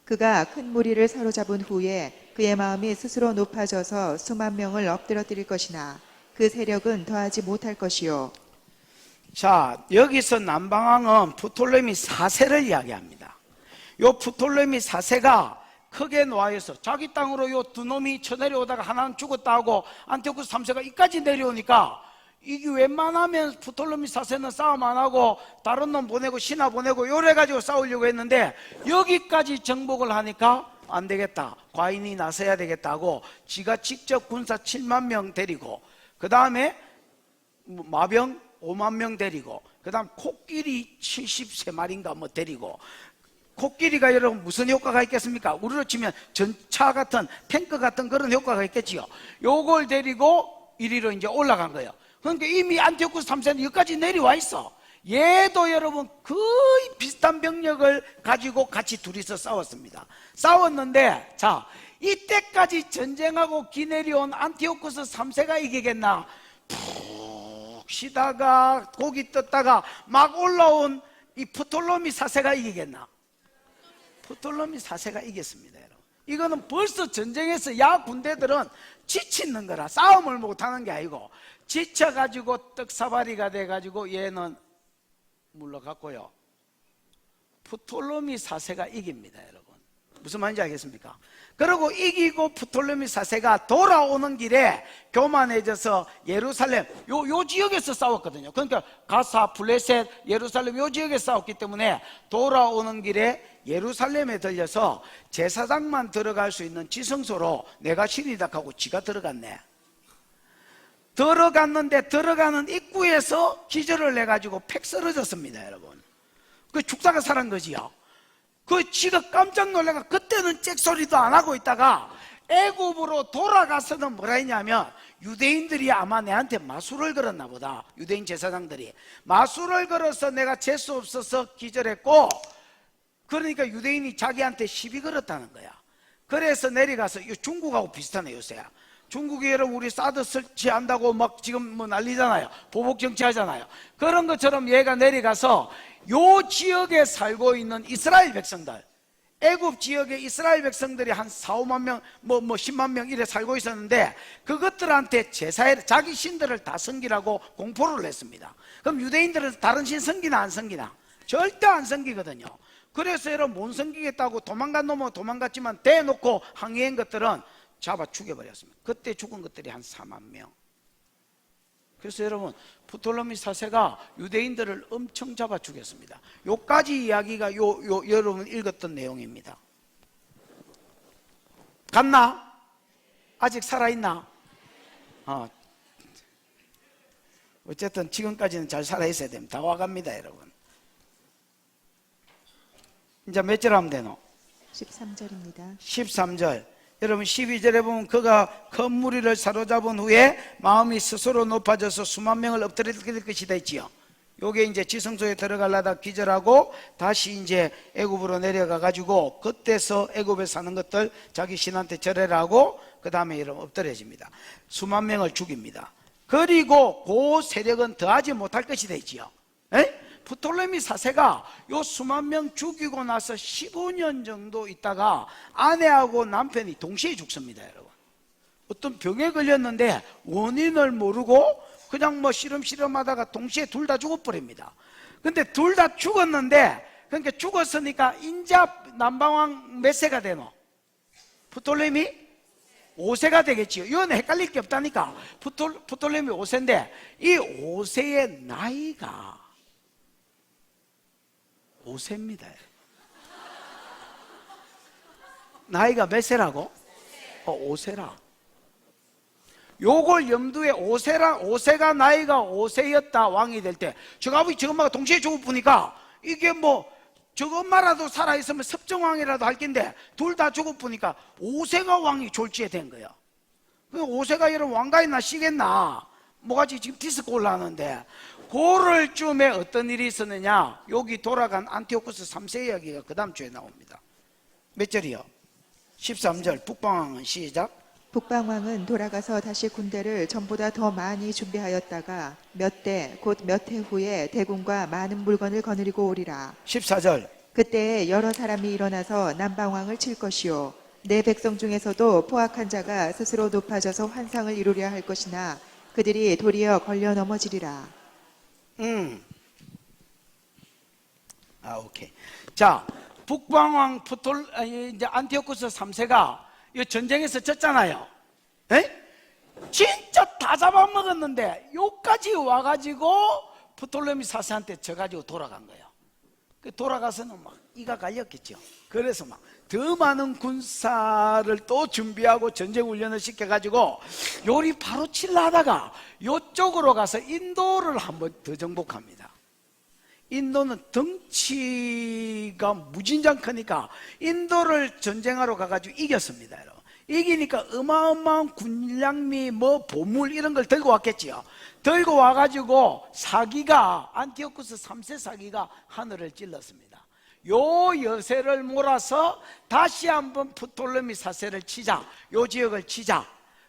Speaker 2: 그가 큰 무리를 사로잡은 후에 그의 마음이 스스로 높아져서 수만 명을 엎드러뜨릴 것이나 그 세력은 더하지 못할 것이요.
Speaker 1: 자, 여기서 남방왕은 프톨레미 4세를 이야기합니다. 요 프톨레미 4세가 크게 노하여서 자기 땅으로 요 두 놈이 쳐내려오다가 하나는 죽었다 하고 안티오쿠스 3세가 이까지 내려오니까 이게 웬만하면 프톨레미 4세는 싸움 안 하고 다른 놈 보내고 신하 보내고 요래 가지고 싸우려고 했는데 여기까지 정복을 하니까 안 되겠다, 과인이 나서야 되겠다 하고 지가 직접 군사 7만 명 데리고 그 다음에 마병 5만 명 데리고 그 다음 코끼리 73마리인가 뭐 데리고, 코끼리가 여러분 무슨 효과가 있겠습니까? 우리로 치면 전차 같은 탱크 같은 그런 효과가 있겠지요. 요걸 데리고 이리로 이제 올라간 거예요. 그러니까 이미 안티오쿠스 3세는 여기까지 내려와 있어. 얘도 여러분 거의 비슷한 병력을 가지고 같이 둘이서 싸웠습니다. 싸웠는데 자, 이때까지 전쟁하고 기내려온 안티오쿠스 3세가 이기겠나? 푹 쉬다가 고기 떴다가 막 올라온 이 프톨로미 4세가 이기겠나? 프톨로미 4세가 이겼습니다, 여러분. 이거는 벌써 전쟁에서 야 군대들은 지치는 거라 싸움을 못하는 게 아니고 지쳐가지고 떡사바리가 돼가지고 얘는 물러갔고요. 프톨로미 4세가 이깁니다, 여러분. 무슨 말인지 알겠습니까? 그리고 이기고 프톨로미 4세가 돌아오는 길에 교만해져서 예루살렘 요 지역에서 싸웠거든요. 그러니까 가사, 블레셋, 예루살렘 요 지역에서 싸웠기 때문에 돌아오는 길에 예루살렘에 들려서 제사장만 들어갈 수 있는 지성소로 내가 신이다 하고 지가 들어갔네. 들어갔는데 들어가는 입구에서 기절을 해가지고 팩 쓰러졌습니다, 여러분. 그 죽다가 살은 거지요. 그 지가 깜짝 놀라가 그때는 잭소리도 안 하고 있다가 애굽으로 돌아가서는 뭐라 했냐면 유대인들이 아마 내한테 마술을 걸었나 보다. 유대인 제사장들이 마술을 걸어서 내가 재수 없어서 기절했고, 그러니까 유대인이 자기한테 시비 걸었다는 거야. 그래서 내려가서 중국하고 비슷하네 요새야. 중국이 여러분 우리 사드 설치한다고 막 지금 뭐 난리잖아요. 보복 정치하잖아요. 그런 것처럼 얘가 내려가서 요 지역에 살고 있는 이스라엘 백성들, 애굽 지역에 이스라엘 백성들이 한 4, 5만 명, 뭐 10만 명 이래 살고 있었는데 그것들한테 제사에 자기 신들을 다 섬기라고 공포를 냈습니다. 그럼 유대인들은 다른 신 섬기나 안 섬기나? 절대 안 섬기거든요. 그래서 여러분 못 섬기겠다고 도망간 놈은 도망갔지만 대놓고 항의한 것들은 잡아 죽여버렸습니다. 그때 죽은 것들이 한 4만 명. 그래서 여러분 프톨로미 4세가 유대인들을 엄청 잡아 죽였습니다. 요까지 이야기가 여러분 읽었던 내용입니다. 갔나? 아직 살아있나? 어쨌든 지금까지는 잘 살아있어야 됩니다. 다 와갑니다, 여러분. 이제 몇 절 하면 되노?
Speaker 2: 13절입니다.
Speaker 1: 13절. 여러분 12절에 보면 그가 큰 무리를 사로잡은 후에 마음이 스스로 높아져서 수만 명을 엎드릴 것이다 했지요. 요게 이제 지성소에 들어가려다 기절하고 다시 이제 애굽으로 내려가 가지고 그때서 애굽에 사는 것들 자기 신한테 절해라 하고 그 다음에 여러분 엎드려집니다. 수만 명을 죽입니다. 그리고 그 세력은 더하지 못할 것이다 했지요. 프톨레미 4세가 요 수만 명 죽이고 나서 15년 정도 있다가 아내하고 남편이 동시에 죽습니다, 여러분. 어떤 병에 걸렸는데 원인을 모르고 그냥 뭐 시름시름 하다가 동시에 둘 다 죽어버립니다. 근데 둘 다 죽었는데, 그러니까 죽었으니까 인자 남방왕 몇 세가 되노? 프톨레미 5세가 되겠지요. 이건 헷갈릴 게 없다니까. 프톨레미 5세인데 이 5세의 나이가 5세입니다. 나이가 몇 세라고? 5세라. 요걸 염두에 5세가 나이가 5세였다 왕이 될 때 저거 아버지 저 엄마가 동시에 죽어보니까 이게 뭐 저거 엄마라도 살아있으면 섭정왕이라도 할 텐데 둘 다 죽어보니까 5세가 왕이 졸지에 된 거예요. 5세가 여러분 왕가이나 쉬겠나? 뭐가지 지금 디스크 올라가는데 고럴 쯤에 어떤 일이 있었느냐? 여기 돌아간 안티오쿠스 3세 이야기가 그 다음 주에 나옵니다. 몇 절이요? 13절 북방왕은 시작.
Speaker 2: 북방왕은 돌아가서 다시 군대를 전보다 더 많이 준비하였다가 몇 대 곧 몇 해 후에 대군과 많은 물건을 거느리고 오리라.
Speaker 1: 14절.
Speaker 2: 그때에 여러 사람이 일어나서 남방왕을 칠 것이요 내 백성 중에서도 포악한 자가 스스로 높아져서 환상을 이루려 할 것이나 그들이 도리어 걸려 넘어지리라.
Speaker 1: 오케이. 자, 북방왕 이제 안티오쿠스 3세가 이 전쟁에서 졌잖아요. 에? 진짜 다 잡아먹었는데 요까지 와가지고 프톨레미 4세한테 져가지고 돌아간 거예요. 돌아가서는 막 이가 갈렸겠죠. 그래서 막 더 많은 군사를 또 준비하고 전쟁 훈련을 시켜가지고 요리 바로 칠라 하다가 요쪽으로 가서 인도를 한번 더 정복합니다. 인도는 덩치가 무진장 크니까 인도를 전쟁하러 가가지고 이겼습니다. 여러분. 이기니까 어마어마한 군량미 뭐 보물 이런 걸 들고 왔겠지요. 들고 와가지고 사기가 안티오쿠스 3세 사기가 하늘을 찔렀습니다. 요 여세를 몰아서 다시 한번 프톨레미 4세를 치자, 요 지역을 치자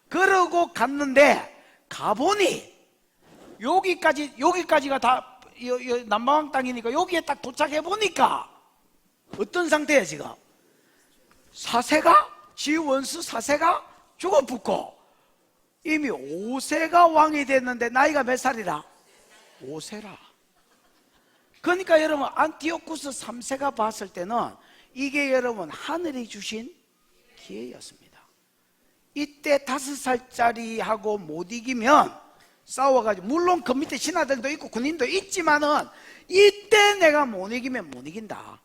Speaker 1: 그러고 갔는데 가보니 여기까지가 다 남방왕 땅이니까 여기에 딱 도착해 보니까 어떤 상태야 지금? 사세가 지 원수 사세가 죽어붙고 이미 5세가 왕이 됐는데 나이가 몇 살이라? 5세라. 그러니까 여러분 안티오쿠스 3세가 봤을 때는 이게 여러분 하늘이 주신 기회였습니다. 이때 5살짜리하고 못 이기면 싸워가지고 물론 그 밑에 신하들도 있고 군인도 있지만은 이때 내가 못 이기면 못 이긴다.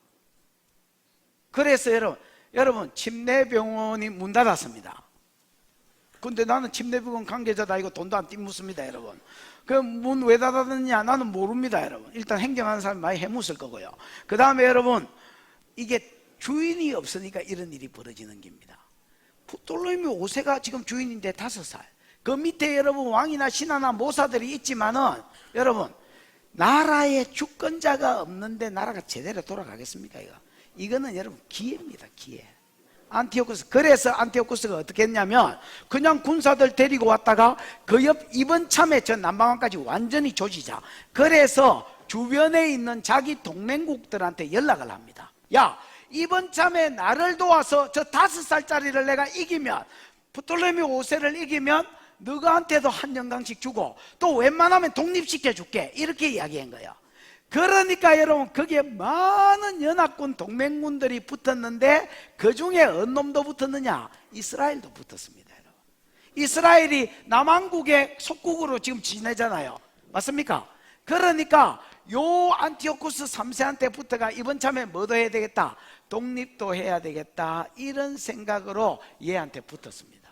Speaker 1: 그래서 여러분 침례병원이 문 닫았습니다. 근데 나는 침례병원 관계자다 이거 돈도 안 띠묻습니다. 여러분 그 문 왜 닫았느냐 나는 모릅니다. 여러분 일단 행정하는 사람이 많이 해묻을 거고요. 그 다음에 여러분 이게 주인이 없으니까 이런 일이 벌어지는 겁니다. 프톨레미 5세가 지금 주인인데 5살 그 밑에 여러분 왕이나 신하나 모사들이 있지만은 여러분 나라에 주권자가 없는데 나라가 제대로 돌아가겠습니까? 이거는 여러분 기회입니다. 기회. 안티오쿠스. 그래서 안티오쿠스가 어떻게 했냐면 그냥 군사들 데리고 왔다가 그 옆 이번 참에 저 남방왕까지 완전히 조지자. 그래서 주변에 있는 자기 동맹국들한테 연락을 합니다. 야 이번 참에 나를 도와서 저 5살짜리를 내가 이기면 프톨레미 5세를 이기면 너한테도 한 영강씩 주고 또 웬만하면 독립시켜 줄게 이렇게 이야기한 거예요. 그러니까 여러분 거기에 많은 연합군 동맹군들이 붙었는데 그 중에 어느 놈도 붙었느냐? 이스라엘도 붙었습니다. 여러분. 이스라엘이 남왕국의 속국으로 지금 지내잖아요. 맞습니까? 그러니까 요 안티오쿠스 3세한테 붙어가 이번 참에 뭐도 해야 되겠다? 독립도 해야 되겠다 이런 생각으로 얘한테 붙었습니다.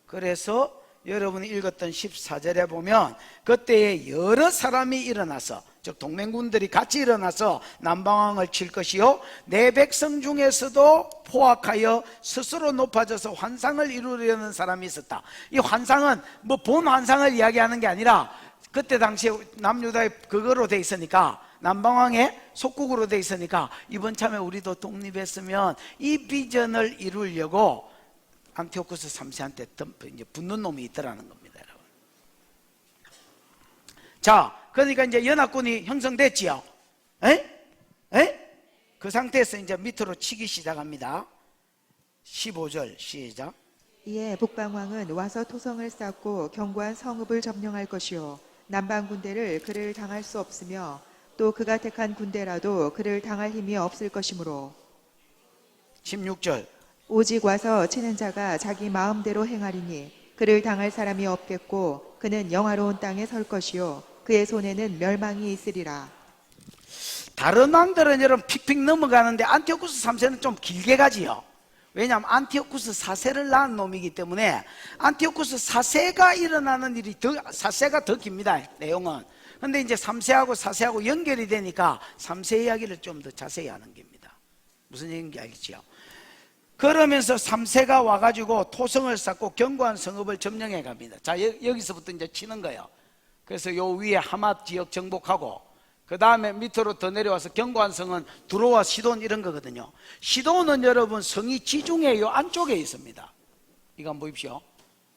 Speaker 1: 그래서 여러분이 읽었던 14절에 보면 그때에 여러 사람이 일어나서 즉 동맹군들이 같이 일어나서 남방왕을 칠 것이요 내 백성 중에서도 포악하여 스스로 높아져서 환상을 이루려는 사람이 있었다. 이 환상은 뭐 본 환상을 이야기하는 게 아니라 그때 당시에 남유다의 그거로 돼 있으니까 남방왕의 속국으로 돼 있으니까 이번 참에 우리도 독립했으면 이 비전을 이루려고 안티오쿠스 3세한테 이제 붙는 놈이 있더라는 겁니다, 여러분. 자, 그러니까 이제 연합군이 형성됐지요. 그 상태에서 이제 밑으로 치기 시작합니다. 15절 시작.
Speaker 2: 이에 북방왕은 와서 토성을 쌓고 견고한 성읍을 점령할 것이요 남방 군대를 그를 당할 수 없으며 또 그가 택한 군대라도 그를 당할 힘이 없을 것이므로
Speaker 1: 16절.
Speaker 2: 오직 와서 치는 자가 자기 마음대로 행하리니 그를 당할 사람이 없겠고 그는 영화로운 땅에 설 것이요 그의 손에는 멸망이 있으리라.
Speaker 1: 다른 왕들은 여러분 픽픽 넘어가는데 안티오쿠스 3세는 좀 길게 가지요. 왜냐하면 안티오쿠스 4세를 낳은 놈이기 때문에 안티오쿠스 4세가 일어나는 일이 4세가 더 깁니다. 내용은. 근데 이제 3세하고 4세하고 연결이 되니까 3세 이야기를 좀 더 자세히 하는 겁니다. 무슨 얘기인지 알겠지요? 그러면서 3세가 와가지고 토성을 쌓고 견고한 성읍을 점령해 갑니다. 자, 여기서부터 이제 치는 거예요. 그래서 요 위에 하맛 지역 정복하고 그 다음에 밑으로 더 내려와서 견고한 성은 두로와 시돈 이런 거거든요. 시돈은 여러분 성이 지중해 요 안쪽에 있습니다. 이거 한번 보십시오.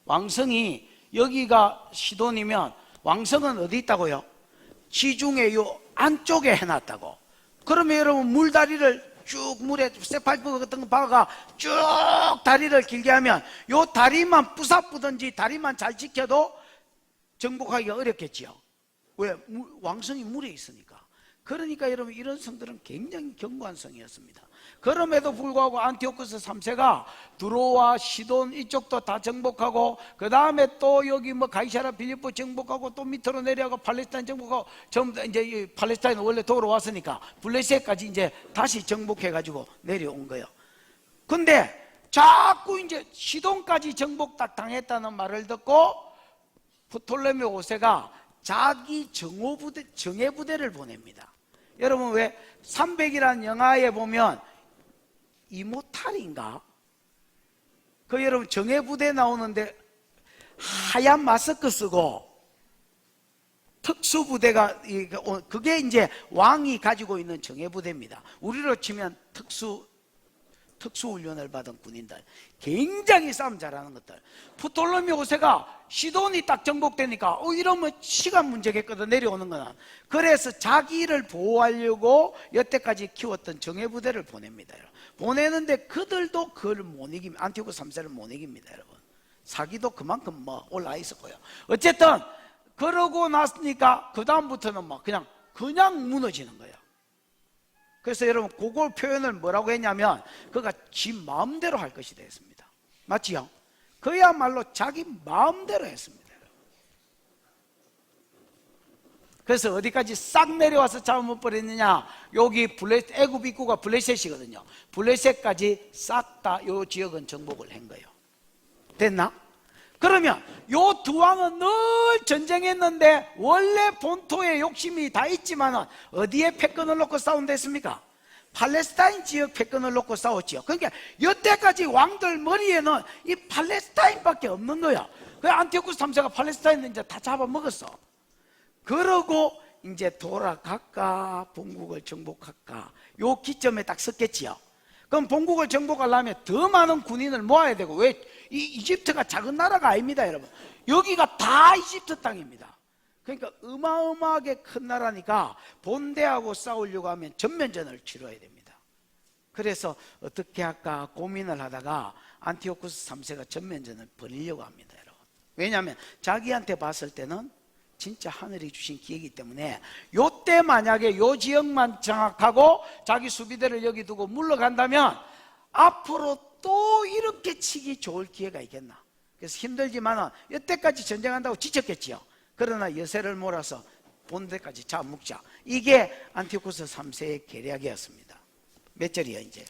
Speaker 1: 왕성이 여기가 시돈이면 왕성은 어디 있다고요? 지중해 요 안쪽에 해놨다고. 그러면 여러분 물다리를 쭉 물에 쇠파이프 같은 거 박아가 쭉 다리를 길게 하면 요 다리만 부사쁘든지 다리만 잘 지켜도 정복하기가 어렵겠지요. 왜? 왕성이 물에 있으니까. 그러니까 여러분 이런 성들은 굉장히 견고한 성이었습니다. 그럼에도 불구하고 안티오쿠스 3세가 두로와 시돈 이쪽도 다 정복하고 그 다음에 또 여기 뭐 가이사라 빌립보 정복하고 또 밑으로 내려가고 팔레스타인 정복하고 전부 다 이제 팔레스타인은 원래 도로 왔으니까 블레셋까지 이제 다시 정복해가지고 내려온 거예요. 근데 자꾸 이제 시돈까지 정복 딱 당했다는 말을 듣고 프톨레미 5세가 자기 정예부대를 보냅니다. 여러분 왜 300이라는 영화에 보면 이모탈인가? 그 여러분 정예부대 나오는데 하얀 마스크 쓰고 특수부대가 그게 이제 왕이 가지고 있는 정예부대입니다. 우리로 치면 특수훈련을 받은 군인들, 굉장히 싸움 잘하는 것들. 프톨레미 5세가 시돈이 딱 정복되니까 이러면 시간 문제겠거든, 내려오는 거는. 그래서 자기를 보호하려고 여태까지 키웠던 정예부대를 보냅니다. 보내는데 그들도 그걸 못 이깁니다. 안티오쿠스 3세를 못 이깁니다. 여러분 사기도 그만큼 뭐 올라 있었고요. 어쨌든 그러고 났으니까 그 다음부터는 뭐 그냥 무너지는 거예요. 그래서 여러분 그걸 표현을 뭐라고 했냐면 그가 지 마음대로 할 것이다 했습니다. 맞지요? 그야말로 자기 마음대로 했습니다. 그래서 어디까지 싹 내려와서 잡아못 버렸느냐? 여기 애굽 입구가 블레셋이거든요. 블레셋까지 싹 다 요 지역은 정복을 한 거예요. 됐나? 그러면 요 두 왕은 늘 전쟁했는데 원래 본토에 욕심이 다 있지만은 어디에 패권을 놓고 싸운다 했습니까? 팔레스타인 지역 패권을 놓고 싸웠지요. 그러니까 여태까지 왕들 머리에는 이 팔레스타인밖에 없는 거야. 그 안티오쿠스 3세가 팔레스타인을 이제 다 잡아먹었어. 그러고 이제 돌아갈까 본국을 정복할까 요 기점에 딱 섰겠지요. 그럼 본국을 정복하려면 더 많은 군인을 모아야 되고, 왜? 이 이집트가 작은 나라가 아닙니다, 여러분. 여기가 다 이집트 땅입니다. 그러니까 어마어마하게 큰 나라니까 본대하고 싸우려고 하면 전면전을 치러야 됩니다. 그래서 어떻게 할까 고민을 하다가 안티오쿠스 3세가 전면전을 벌이려고 합니다, 여러분. 왜냐하면 자기한테 봤을 때는 진짜 하늘이 주신 기회이기 때문에 요때 만약에 요 지역만 장악하고 자기 수비대를 여기 두고 물러간다면 앞으로 또 이렇게 치기 좋을 기회가 있겠나. 그래서 힘들지만은 여태까지 전쟁한다고 지쳤겠지요. 그러나 여세를 몰아서 본대까지 잡아먹자. 이게 안티오쿠스 3세의 계략이었습니다. 몇 절이야 이제?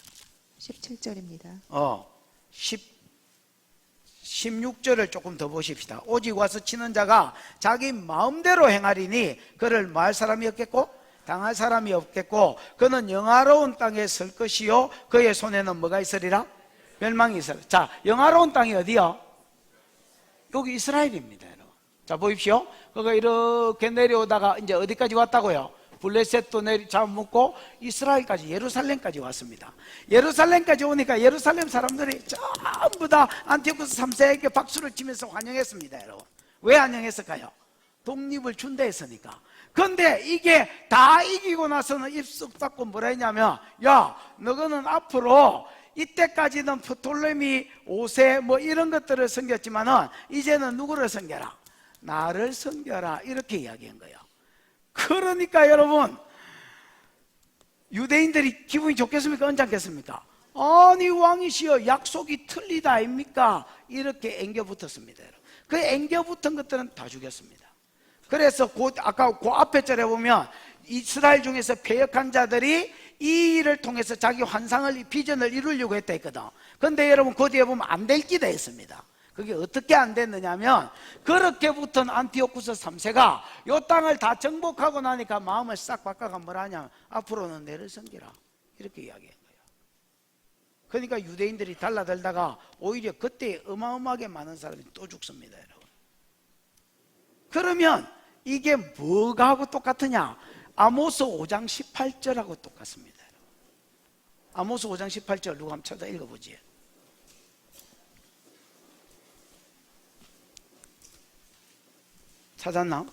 Speaker 2: 17절입니다.
Speaker 1: 16절을 조금 더 보십시다. 오직 와서 치는 자가 자기 마음대로 행하리니 그를 뭐 할 사람이 없겠고 당할 사람이 없겠고 그는 영화로운 땅에 설 것이요 그의 손에는 뭐가 있으리라? 멸망이 있으리라. 자, 영화로운 땅이 어디요? 여기 이스라엘입니다, 여러분. 자, 보십시오. 그가 이렇게 내려오다가 이제 어디까지 왔다고요? 블레셋도 잡아먹고 이스라엘까지, 예루살렘까지 왔습니다. 예루살렘까지 오니까 예루살렘 사람들이 전부 다 안티오쿠스 3세에게 박수를 치면서 환영했습니다, 여러분. 왜 환영했을까요? 독립을 준다 했으니까. 그런데 이게 다 이기고 나서는 입속 닫고 뭐라 했냐면, 야, 너희는 앞으로 이때까지는 프톨레미 5세 뭐 이런 것들을 섬겼지만은 이제는 누구를 섬겨라? 나를 섬겨라. 이렇게 이야기한 거예요. 그러니까 여러분, 유대인들이 기분이 좋겠습니까? 언짢겠습니까? 아니 왕이시여, 약속이 틀리다 아닙니까? 이렇게 앵겨붙었습니다. 그 앵겨붙은 것들은 다 죽였습니다. 그래서 아까 그 앞에 절에 보면 이스라엘 중에서 패역한 자들이 이 일을 통해서 자기 환상을, 비전을 이루려고 했다 했거든. 그런데 여러분 그 뒤에 보면 안 될 기다 했습니다. 그게 어떻게 안 됐느냐면, 그렇게 붙은 안티오쿠스 3세가 이 땅을 다 정복하고 나니까 마음을 싹 바꿔가 뭐라 하냐, 앞으로는 내를 섬기라, 이렇게 이야기한 거예요. 그러니까 유대인들이 달라들다가 오히려 그때 어마어마하게 많은 사람이 또 죽습니다, 여러분. 그러면 이게 뭐가 하고 똑같으냐? 아모스 5장 18절하고 똑같습니다. 아모스 5장 18절 누가 한번 찾아 읽어보지. 찾았나?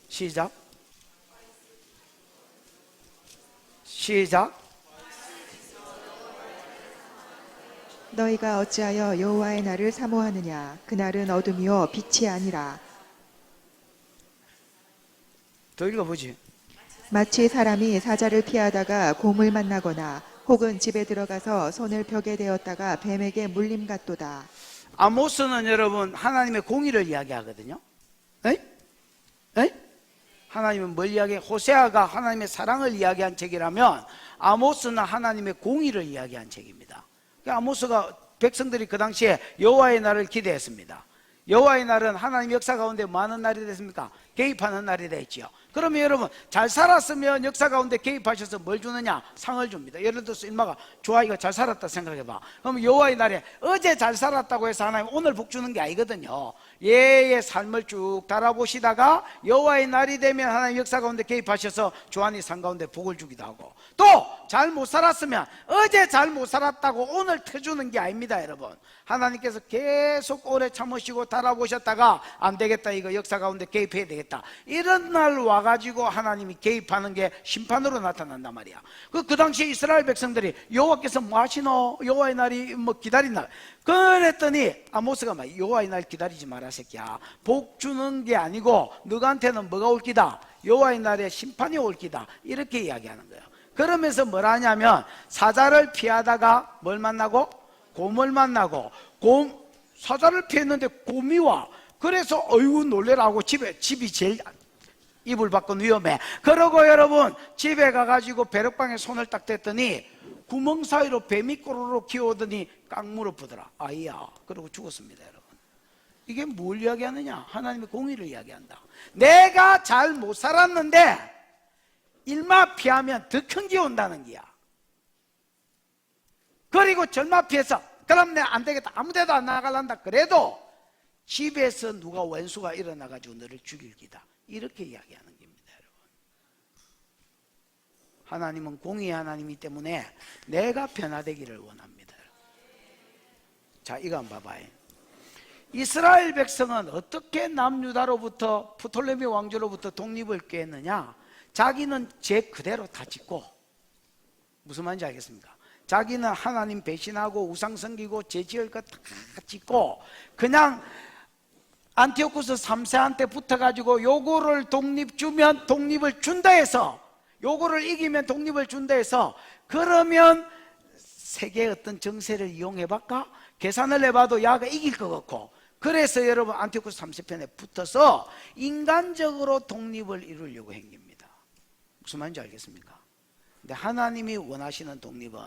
Speaker 1: 시작. 시작.
Speaker 2: 너희가 어찌하여 여호와의 날을 사모하느냐? 그날은 어둠이요 빛이 아니라.
Speaker 1: 더 읽어보지.
Speaker 2: 마치 사람이 사자를 피하다가 곰을 만나거나 혹은 집에 들어가서 손을 벽에 대었다가 뱀에게 물림 같도다.
Speaker 1: 아모스는 여러분 하나님의 공의를 이야기하거든요. 에? 에? 하나님은 뭘 이야기해? 호세아가 하나님의 사랑을 이야기한 책이라면 아모스는 하나님의 공의를 이야기한 책입니다. 그러니까 아모스가 백성들이 그 당시에 여호와의 날을 기대했습니다. 여호와의 날은 하나님 역사 가운데 많은 날이 됐습니까? 개입하는 날이 됐지요. 그러면 여러분 잘 살았으면 역사 가운데 개입하셔서 뭘 주느냐? 상을 줍니다. 예를 들어서 일마가 좋아이가 잘 살았다 생각해봐. 그럼 여호와의 날에 어제 잘 살았다고 해서 하나님 오늘 복 주는 게 아니거든요. 얘의 삶을 쭉 달아보시다가 여호와의 날이 되면 하나님 역사 가운데 개입하셔서 주한이 상 가운데 복을 주기도 하고, 또 잘 못 살았으면 어제 잘 못 살았다고 오늘 터주는 게 아닙니다. 여러분 하나님께서 계속 오래 참으시고 달아보셨다가 안 되겠다, 이거 역사 가운데 개입해야 되겠다, 이런 날 와가지고 하나님이 개입하는 게 심판으로 나타난단 말이야. 그 당시에 이스라엘 백성들이 여호와께서 뭐 하시노? 여호와의 날이 뭐 기다린 날. 그랬더니 아모스가 막 여호와의 날 기다리지 마라 새끼야. 복 주는 게 아니고 너한테는 뭐가 올 기다? 여호와의 날에 심판이 올 기다. 이렇게 이야기하는 거예요. 그러면서 뭐라 하냐면 사자를 피하다가 뭘 만나고? 곰을 만나고, 사자를 피했는데 곰이 와. 그래서 어이구 놀래라고 집이 제일 이불 밖은 위험해. 그러고 여러분 집에 가가지고 벼룩방에 손을 딱 댔더니 구멍 사이로 뱀이 꼬르륵 기어오더니 깡무릎 부더라. 아이야. 그러고 죽었습니다. 여러분 이게 뭘 이야기하느냐? 하나님의 공의를 이야기한다. 내가 잘 못 살았는데 일마 피하면 더 큰 게 온다는 거야. 그리고 절마 피해서 그럼 내가 안 되겠다, 아무 데도 안 나가란다, 그래도 집에서 누가 원수가 일어나가지고 너를 죽일 기다, 이렇게 이야기하는 겁니다. 여러분 하나님은 공의의 하나님이기 때문에 내가 변화되기를 원합니다. 자, 이거 한번 봐봐요. 이스라엘 백성은 어떻게 남유다로부터 프톨레미 왕조로부터 독립을 꾀했느냐? 자기는 죄 그대로 다 짓고, 무슨 말인지 알겠습니까? 자기는 하나님 배신하고 우상 섬기고 죄 지을 것 다 짓고, 그냥 안티오쿠스 3세한테 붙어가지고 요거를 독립 주면 독립을 준다 해서, 요거를 이기면 독립을 준다 해서, 그러면 세계의 어떤 정세를 이용해볼까? 계산을 해봐도 야가 이길 것 같고, 그래서 여러분 안티오쿠스 3세편에 붙어서 인간적으로 독립을 이루려고 한 겁니다. 무슨 말인지 알겠습니까? 근데 하나님이 원하시는 독립은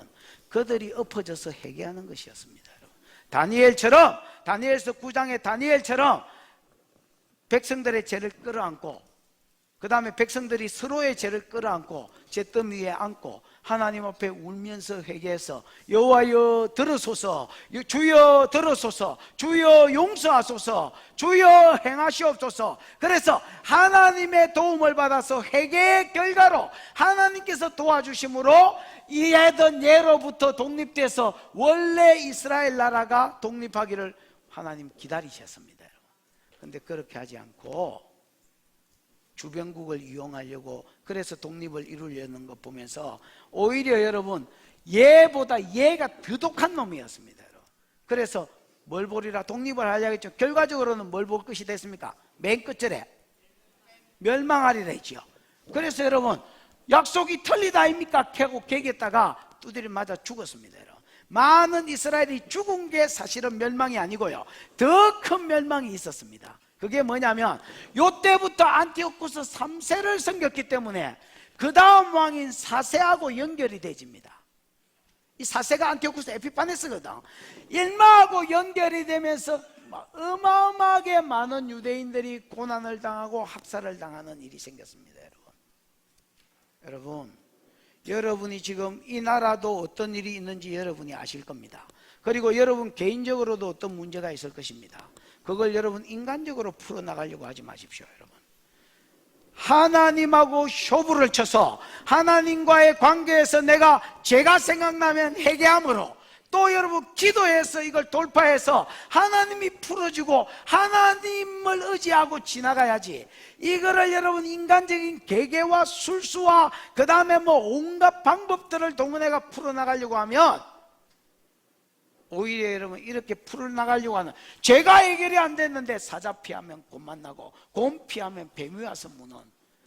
Speaker 1: 그들이 엎어져서 회개하는 것이었습니다. 다니엘처럼, 다니엘서 9장의 다니엘처럼 백성들의 죄를 끌어안고, 그 다음에 백성들이 서로의 죄를 끌어안고 잿더미 위에 앉고 하나님 앞에 울면서 회개해서 여호와여 들으소서, 주여 들으소서, 주여 용서하소서, 주여 행하시옵소서. 그래서 하나님의 도움을 받아서 회개의 결과로 하나님께서 도와주심으로 이해던 예로부터 독립돼서 원래 이스라엘 나라가 독립하기를 하나님 기다리셨습니다. 그런데 그렇게 하지 않고 주변국을 이용하려고, 그래서 독립을 이루려는 것 보면서 오히려 여러분 얘보다 얘가 더 독한 놈이었습니다. 그래서 뭘 보리라? 독립을 하려고 했죠. 결과적으로는 뭘 볼 것이 됐습니까? 맨 끝절에 멸망하리라 했죠. 그래서 여러분 약속이 틀리다 아닙니까? 캐고 개겠다가 두드려 맞아 죽었습니다. 여러분 많은 이스라엘이 죽은 게 사실은 멸망이 아니고요, 더 큰 멸망이 있었습니다. 그게 뭐냐면 요때부터 안티오쿠스 3세를 섬겼기 때문에 그 다음 왕인 4세하고 연결이 되집니다. 이 4세가 안티오쿠스 에피파네스거든. 일마하고 연결이 되면서 어마어마하게 많은 유대인들이 고난을 당하고 학살을 당하는 일이 생겼습니다. 여러분이 지금 이 나라도 어떤 일이 있는지 여러분이 아실 겁니다. 그리고 여러분 개인적으로도 어떤 문제가 있을 것입니다. 그걸 여러분 인간적으로 풀어나가려고 하지 마십시오. 여러분 하나님하고 쇼부를 쳐서 하나님과의 관계에서 제가 생각나면 회개함으로, 또 여러분 기도해서 이걸 돌파해서 하나님이 풀어주고 하나님을 의지하고 지나가야지, 이거를 여러분 인간적인 계계와 술수와 그 다음에 뭐 온갖 방법들을 동원해가 풀어나가려고 하면, 오히려 여러분 이렇게 풀어나가려고 하는, 죄가 해결이 안 됐는데 사자 피하면 곰 만나고 곰 피하면 뱀이 와서 무는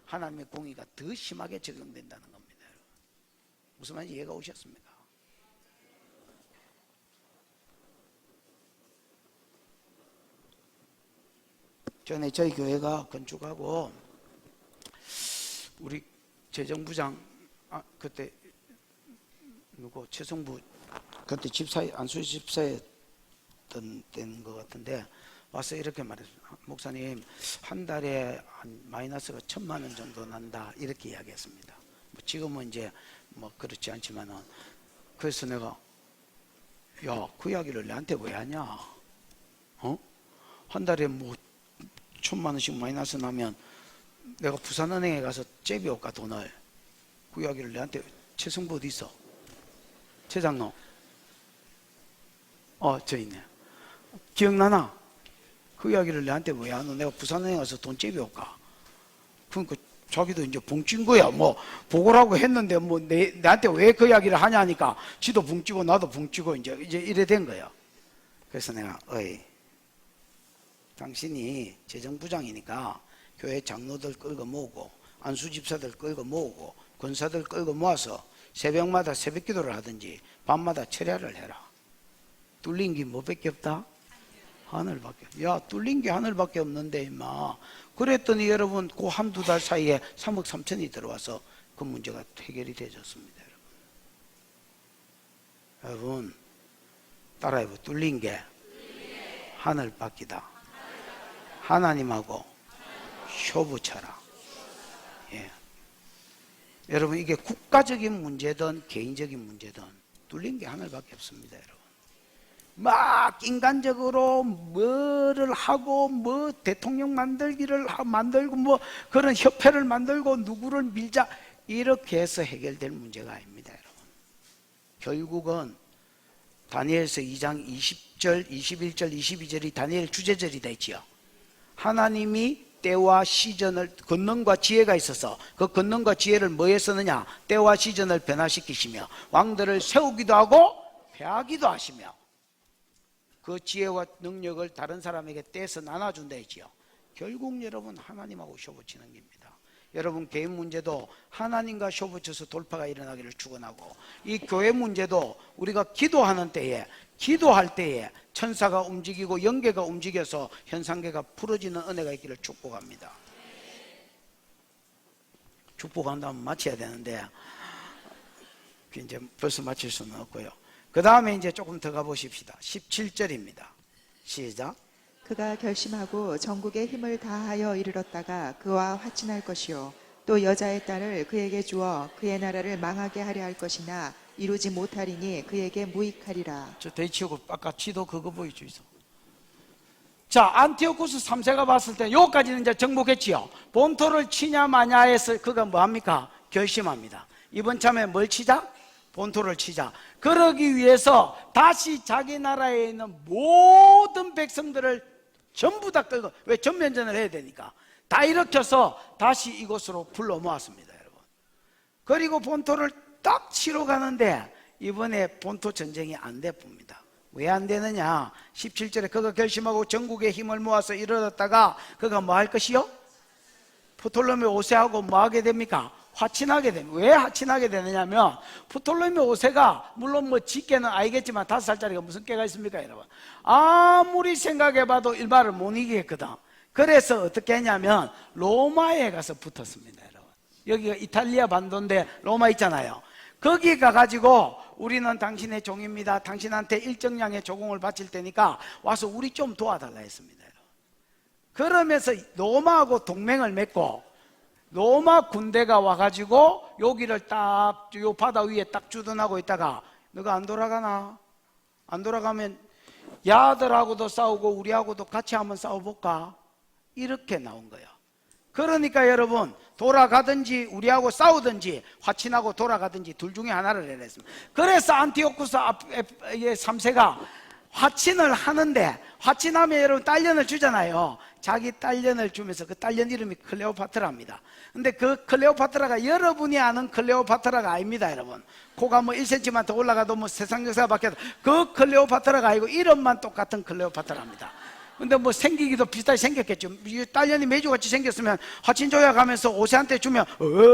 Speaker 1: 하나님의 공의가 더 심하게 적용된다는 겁니다. 여러분. 무슨 말인지 이해가 오셨습니까? 전에 저희 교회가 건축하고 우리 재정부장 그때 누구 최성부 그때 집사에 안수 집사였던 때인 것 같은데 와서 이렇게 말했습니다. 목사님, 한 달에 한 마이너스가 1,000만 원 정도 난다 이렇게 이야기했습니다. 뭐 지금은 이제 뭐 그렇지 않지만은, 그래서 내가 야, 그 이야기를 내한테 왜 하냐? 한 달에 뭐 1,000만 원씩 마이너스 나면 내가 부산은행에 가서 째비올까 돈을. 그 이야기를 내한테. 최승부 어디 있어? 최장로. 저 있네. 기억나나? 그 이야기를 내한테 왜 하노? 내가 부산은행 가서 돈 째비올까? 그러니까 자기도 이제 붕찐 거야. 뭐 보고라고 했는데 뭐 나한테 왜 그 이야기를 하냐 하니까 지도 붕찌고 나도 붕찌고 이제 이래 된 거야. 그래서 내가 당신이 재정부장이니까 교회 장로들 끌고 모으고 안수집사들 끌고 모으고 권사들 끌고 모아서 새벽마다 새벽기도를 하든지 밤마다 철야를 해라. 뚫린 게 뭐밖에 없다? 하늘밖에. 야, 뚫린 게 하늘밖에 없는데 임마. 그랬더니 여러분 그 한두 달 사이에 3억 3천이 들어와서 그 문제가 해결이 되졌습니다. 여러분 따라해보. 뚫린 게 하늘밖이다. 하나님하고 쇼부쳐라. 예. 여러분 이게 국가적인 문제든 개인적인 문제든 뚫린 게 하늘밖에 없습니다. 여러분 막 인간적으로 뭐를 하고 뭐 대통령 만들기를 만들고 뭐 그런 협회를 만들고 누구를 밀자 이렇게 해서 해결될 문제가 아닙니다. 여러분 결국은 다니엘서 2장 20절 21절 22절이 다니엘 주제절이 되지요. 하나님이 때와 시전을, 권능과 지혜가 있어서 그 권능과 지혜를 뭐에 쓰느냐? 때와 시전을 변화시키시며 왕들을 세우기도 하고 패하기도 하시며 그 지혜와 능력을 다른 사람에게 떼서 나눠준다 했지요. 결국 여러분 하나님하고 쇼부치는 겁니다. 여러분 개인 문제도 하나님과 쇼부쳐서 돌파가 일어나기를 축원하고, 이 교회 문제도 우리가 기도하는 때에, 기도할 때에 천사가 움직이고 영계가 움직여서 현상계가 풀어지는 은혜가 있기를 축복합니다. 축복한다면 마쳐야 되는데 이제 벌써 마칠 수는 없고요. 그 다음에 이제 조금 더 가보십시다. 17절입니다. 시작.
Speaker 2: 그가 결심하고 전국에 힘을 다하여 이르렀다가 그와 화친할 것이요 또 여자의 딸을 그에게 주어 그의 나라를 망하게 하려 할 것이나 이루지 못하리니 그에게 무익하리라.
Speaker 1: 저 대치하고 아까 지도 그거 보여주이소. 자, 안티오쿠스 3세가 봤을 때 요까지는 이제 정복했지요. 본토를 치냐 마냐 해서 그가 뭐합니까? 결심합니다. 이번 참에 뭘 치자? 본토를 치자. 그러기 위해서 다시 자기 나라에 있는 모든 백성들을 전부 다 끌고, 왜 전면전을 해야 되니까 다 일으켜서 다시 이곳으로 불러 모았습니다. 여러분 그리고 본토를 딱 치러 가는데 이번에 본토 전쟁이 안 돼봅니다. 왜 안 되느냐? 17절에 그가 결심하고 전국의 힘을 모아서 이르렀다가 그가 뭐 할 것이요? 프톨로메 5세하고 뭐 하게 됩니까? 화친하게 됩니다. 왜 화친하게 되느냐면 프톨로메 5세가 물론 뭐 직계는 알겠지만 5살짜리가 무슨 깨가 있습니까? 여러분 아무리 생각해봐도 일말을 못 이기겠거든. 그래서 어떻게 했냐면 로마에 가서 붙었습니다. 여러분 여기가 이탈리아 반도인데 로마 있잖아요. 거기 가가지고 우리는 당신의 종입니다. 당신한테 일정량의 조공을 바칠 테니까 와서 우리 좀 도와달라 했습니다. 여러분. 그러면서 로마하고 동맹을 맺고 로마 군대가 와가지고 여기를 딱 요 바다 위에 딱 주둔하고 있다가 너가 안 돌아가나? 안 돌아가면 야들하고도 싸우고 우리하고도 같이 한번 싸워볼까? 이렇게 나온 거예요. 그러니까 여러분, 돌아가든지 우리하고 싸우든지 화친하고 돌아가든지 둘 중에 하나를 해야 했습니다. 그래서 안티오쿠스 3세가 화친을 하는데, 화친하면 여러분 딸년을 주잖아요. 자기 딸년을 주면서 그 딸년 이름이 클레오파트라입니다. 근데 그 클레오파트라가 여러분이 아는 클레오파트라가 아닙니다, 여러분. 코가 뭐 1cm만 더 올라가도 뭐 세상 역사가 바뀌어도 그 클레오파트라가 아니고 이름만 똑같은 클레오파트라입니다. 근데 뭐 생기기도 비슷하게 생겼겠죠. 딸년이 메주같이 생겼으면 화친조야 가면서 5세한테 주면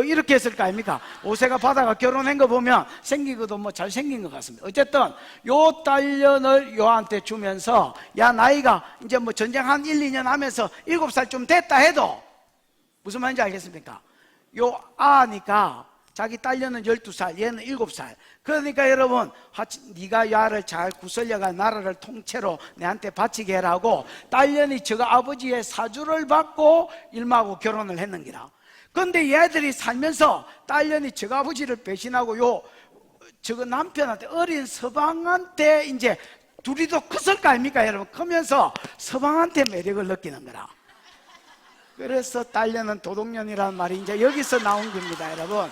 Speaker 1: 이렇게 했을 거 아닙니까? 5세가 받아가 결혼한 거 보면 생기기도 뭐 잘생긴 것 같습니다. 어쨌든 요 딸년을 요한테 주면서, 야 나이가 이제 뭐 전쟁 한 1, 2년 하면서 7살쯤 됐다 해도 무슨 말인지 알겠습니까? 요 아니까 자기 딸년은 12살, 얘는 7살. 그러니까 여러분, 네가 야를 잘 구슬려가 나라를 통째로 내한테 바치게 해라고 딸년이 저가 아버지의 사주를 받고 일마하고 결혼을 했는기라. 그런데 얘들이 살면서 딸년이 저가 아버지를 배신하고 저거 남편한테, 어린 서방한테 이제 둘이 더 컸을 거 아닙니까 여러분? 크면서 서방한테 매력을 느끼는 거라. 그래서 딸년은 도둑년이라는 말이 이제 여기서 나온 겁니다, 여러분.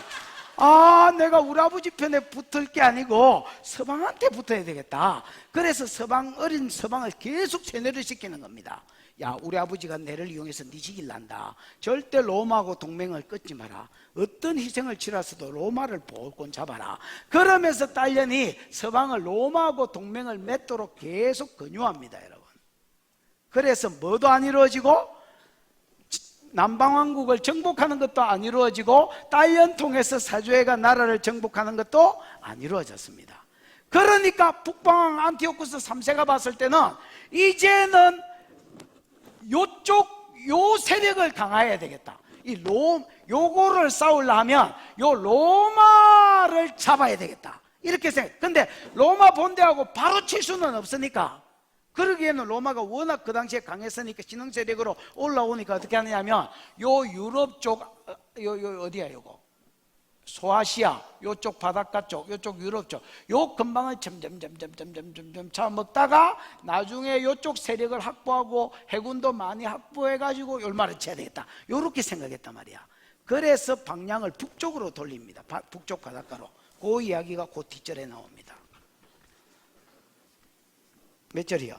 Speaker 1: 아, 내가 우리 아버지 편에 붙을 게 아니고 서방한테 붙어야 되겠다. 그래서 어린 서방을 계속 세뇌를 시키는 겁니다. 야, 우리 아버지가 내를 이용해서 네 지킬 난다. 절대 로마하고 동맹을 끊지 마라. 어떤 희생을 치러서도 로마를 보호권 잡아라. 그러면서 딸년이 서방을 로마하고 동맹을 맺도록 계속 권유합니다, 여러분. 그래서 뭐도 안 이루어지고 남방왕국을 정복하는 것도 안 이루어지고 딸년 통해서 사주애가 나라를 정복하는 것도 안 이루어졌습니다. 그러니까 북방왕 안티오쿠스 3세가 봤을 때는 이제는 요 세력을 강화해야 되겠다. 요거를 싸우려면 요 로마를 잡아야 되겠다, 이렇게 생각. 근데 로마 본대하고 바로 칠 수는 없으니까, 그러기에는 로마가 워낙 그 당시에 강했으니까 신흥 세력으로 올라오니까 어떻게 하느냐면 요 유럽 쪽, 어디야 요거 소아시아 요쪽 바닷가 쪽, 요쪽 유럽 쪽, 요 근방을 점점 잡아먹다가 나중에 요쪽 세력을 확보하고 해군도 많이 확보해가지고 얼마를 쳐야 되겠다, 요렇게 생각했단 말이야. 그래서 방향을 북쪽으로 돌립니다. 북쪽 바닷가로. 그 이야기가 그 뒷절에 나옵니다. 몇 절이요?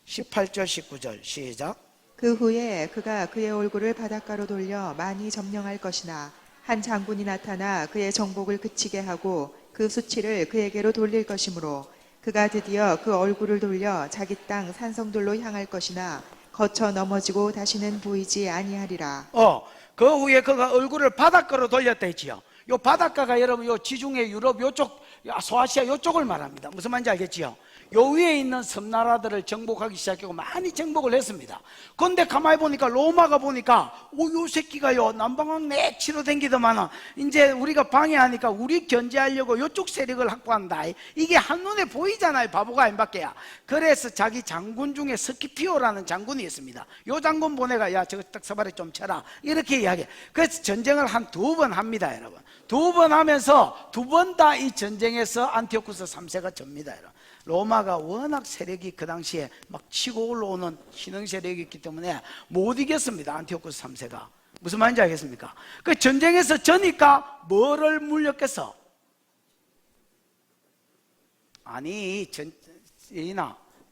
Speaker 1: 18절 19절 시작.
Speaker 2: 그 후에 그가 그의 얼굴을 바닷가로 돌려 많이 점령할 것이나 한 장군이 나타나 그의 정복을 그치게 하고 그 수치를 그에게로 돌릴 것이므로 그가 드디어 그 얼굴을 돌려 자기 땅 산성들로 향할 것이나 거쳐 넘어지고 다시는 보이지 아니하리라.
Speaker 1: 그 후에 그가 얼굴을 바닷가로 돌렸다 했지요. 요 바닷가가 여러분 요 지중해 유럽 요쪽 소아시아 요쪽을 말합니다. 무슨 말인지 알겠지요? 요 위에 있는 섬나라들을 정복하기 시작하고 많이 정복을 했습니다. 그런데 가만히 보니까 로마가 보니까 요 새끼가요 남방왕 내 치러 댕기더만은 이제 우리가 방해하니까 우리 견제하려고 요쪽 세력을 확보한다. 이게 한눈에 보이잖아요. 바보가 아닌밖에야. 그래서 자기 장군 중에 스키피오라는 장군이 있습니다. 요 장군 보내가 야 저거 딱 서발에 좀 쳐라, 이렇게 이야기해. 그래서 전쟁을 한 2번 합니다, 여러분. 2번 하면서 2번 다 이 전쟁에서 안티오쿠스 3세가 접니다, 여러분. 로마가 워낙 세력이 그 당시에 막 치고 올라오는 신흥 세력이 있기 때문에 못 이겼습니다, 안티오쿠스 3세가. 무슨 말인지 알겠습니까? 그 전쟁에서 져니까 뭐를 물렸겠어? 아니,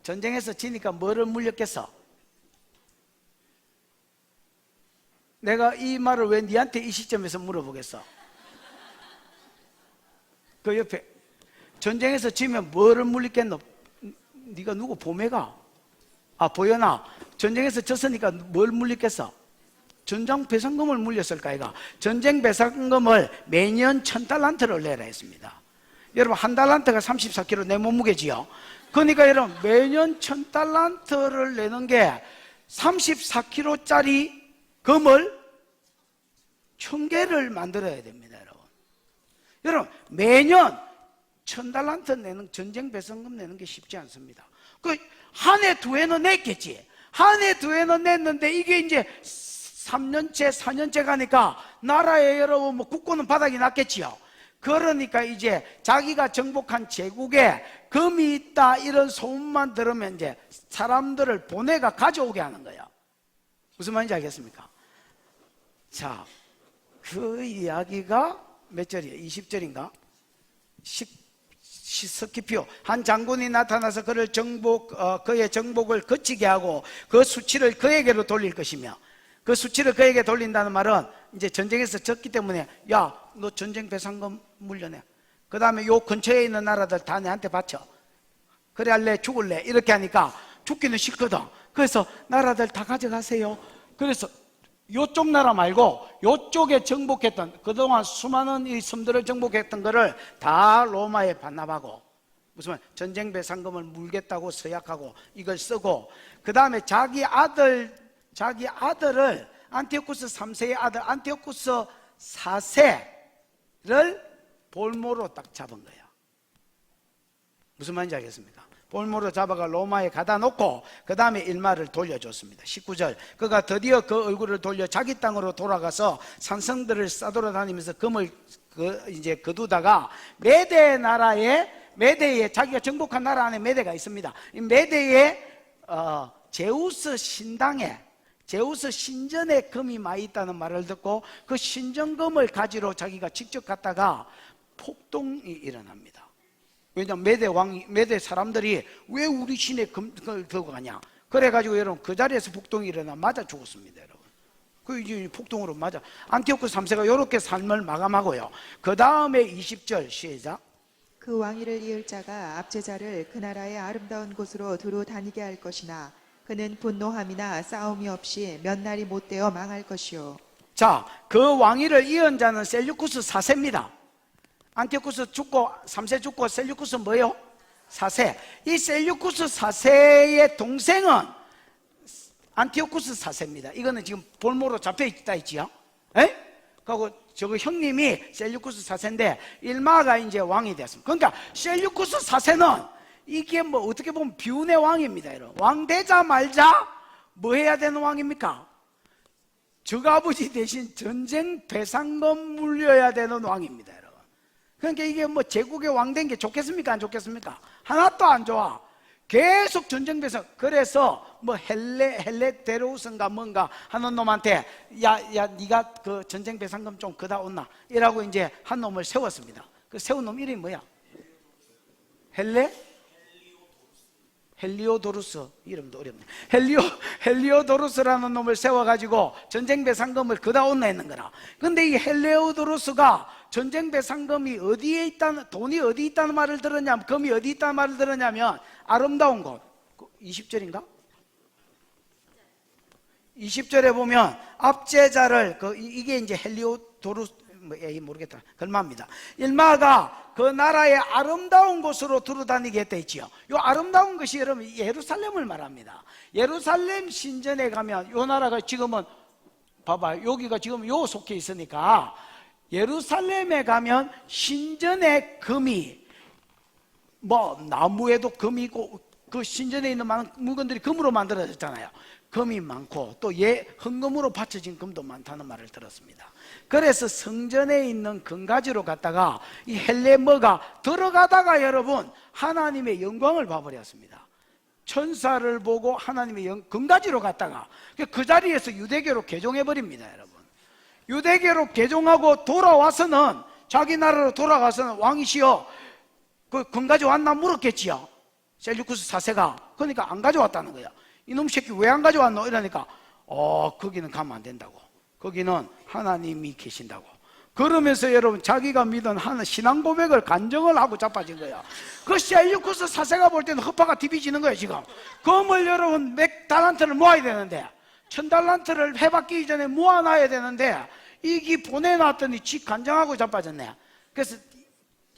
Speaker 1: 전쟁에서 지니까 뭐를 물렸겠어? 내가 이 말을 왜 니한테 이 시점에서 물어보겠어? 그 옆에 전쟁에서 지면 뭐를 물리겠노? 네가 누구 보매가? 보연아, 전쟁에서 졌으니까 뭘 물리겠어? 전장 배상금을 물렸을까? 이가 전쟁 배상금을 매년 1000달란트를 내라 했습니다. 여러분, 한 달란트가 34kg 내 몸무게지요. 그러니까 여러분, 매년 1000달란트를 내는 게 34kg짜리 금을 1000개를 만들어야 됩니다, 여러분. 여러분, 매년 1000달란트 내는 전쟁 배상금 내는 게 쉽지 않습니다. 그 한 해 두 해는 냈겠지. 한 해 두 해는 냈는데 이게 이제 3년째 4년째 가니까 나라에 여러분 뭐 국고는 바닥이 났겠지요. 그러니까 이제 자기가 정복한 제국에 금이 있다 이런 소문만 들으면 이제 사람들을 보내가 가져오게 하는 거예요. 무슨 말인지 알겠습니까? 자, 그 이야기가 몇 절이에요? 20절인가? 스키피오 한 장군이 나타나서 그를 그의 정복을 거치게 하고 그 수치를 그에게로 돌릴 것이며, 그 수치를 그에게 돌린다는 말은 이제 전쟁에서 졌기 때문에 야, 너 전쟁 배상금 물려내. 그 다음에 요 근처에 있는 나라들 다 내한테 바쳐. 그래 할래 죽을래 이렇게 하니까 죽기는 싫거든. 그래서 나라들 다 가져가세요. 그래서 요쪽 나라 말고 요쪽에 정복했던, 그동안 수많은 이 섬들을 정복했던 거를 다 로마에 반납하고, 무슨 말, 전쟁 배상금을 물겠다고 서약하고 이걸 쓰고, 그 다음에 자기 아들을 안티오쿠스 3세의 아들 안티오쿠스 4세를 볼모로 딱 잡은 거예요. 무슨 말인지 알겠습니까? 볼모로 잡아가 로마에 가다 놓고 그 다음에 일마를 돌려줬습니다. 19절, 그가 드디어 그 얼굴을 돌려 자기 땅으로 돌아가서 산성들을 싸돌아다니면서 금을 이제 거두다가 메대에 자기가 정복한 나라 안에 메대가 있습니다. 이 메대에 제우스 신전에 금이 많이 있다는 말을 듣고 그 신전금을 가지러 자기가 직접 갔다가 폭동이 일어납니다. 왜냐하면 메대 사람들이 왜 우리 신에 금을 들고 가냐. 그래가지고 여러분 그 자리에서 폭동이 일어나 맞아 죽었습니다. 여러분 그 이제 폭동으로 맞아. 안티오쿠스 3세가 이렇게 삶을 마감하고요. 그 다음에 20절 시작.
Speaker 2: 그 왕위를 이을 자가 압제자를 그 나라의 아름다운 곳으로 두루 다니게 할 것이나 그는 분노함이나 싸움이 없이 몇 날이 못되어 망할 것이요.
Speaker 1: 자, 그 왕위를 이은 자는 셀류쿠스 4세입니다. 안티오쿠스 죽고 3세 죽고 셀류쿠스 뭐예요? 4세. 이 셀류쿠스 4세의 동생은 안티오쿠스 4세입니다. 이거는 지금 볼모로 잡혀 있다 있지요? 에? 그리고 저거 형님이 셀류쿠스 4세인데 일마가 이제 왕이 됐습니다. 그러니까 셀류쿠스 4세는 이게 뭐 어떻게 보면 비운의 왕입니다. 여러분. 왕 되자 말자 뭐 해야 되는 왕입니까? 적아버지 대신 전쟁 배상금 물려야 되는 왕입니다. 여러분. 그러니까 이게 뭐 제국의 왕 된 게 좋겠습니까? 안 좋겠습니까? 하나도 안 좋아. 계속 전쟁 배상. 그래서 뭐 헬레데로우스인가 뭔가 하는 놈한테 야 네가 그 전쟁 배상금 좀 그다 온나 이라고 이제 한 놈을 세웠습니다. 그 세운 놈 이름이 뭐야? 헬리오도루스. 이름도 어렵네. 헬리오도루스라는 놈을 세워가지고 전쟁 배상금을 그다 온나 했는 거라. 근데 이 헬리오도루스가 전쟁 배상금이 어디에 있다는, 돈이 어디 있다는 말을 들었냐면, 금이 어디 있다는 말을 들었냐면 아름다운 곳. 20절인가? 20절에 보면 압제자를 이게 이제 헬리오도루스 모르겠다. 글마입니다. 일마가 그 나라의 아름다운 곳으로 두루다니게 했다 했지요. 이 아름다운 것이 여러분 예루살렘을 말합니다. 예루살렘 신전에 가면 이 나라가 지금은 봐봐 여기가 지금 요 속해 있으니까 예루살렘에 가면 신전에 금이 뭐 나무에도 금이고 그 신전에 있는 많은 물건들이 금으로 만들어졌잖아요. 금이 많고 또 헌금으로 바쳐진 금도 많다는 말을 들었습니다. 그래서 성전에 있는 금가지로 갔다가 이 헬레머가 들어가다가 여러분 하나님의 영광을 봐버렸습니다. 천사를 보고 하나님의 금가지로 갔다가 그 자리에서 유대교로 개종해버립니다. 여러분 유대교로 개종하고 돌아와서는 자기 나라로 돌아가서는 왕이시여 그 금가지 왔나 물었겠지요. 셀류쿠스 4세가. 그러니까 안 가져왔다는 거야. 이놈 새끼 왜 안 가져왔노? 이러니까 거기는 가면 안 된다고. 거기는 하나님이 계신다고. 그러면서 여러분 자기가 믿은 신앙 고백을 간증을 하고 자빠진 거야. 그 셀류쿠스 4세가 볼 때는 허파가 디비지는 거야 지금. 금을 여러분 100달란트를 모아야 되는데 1000달란트를 해받기 전에 모아놔야 되는데 이게 보내놨더니 지 간증하고 자빠졌네. 그래서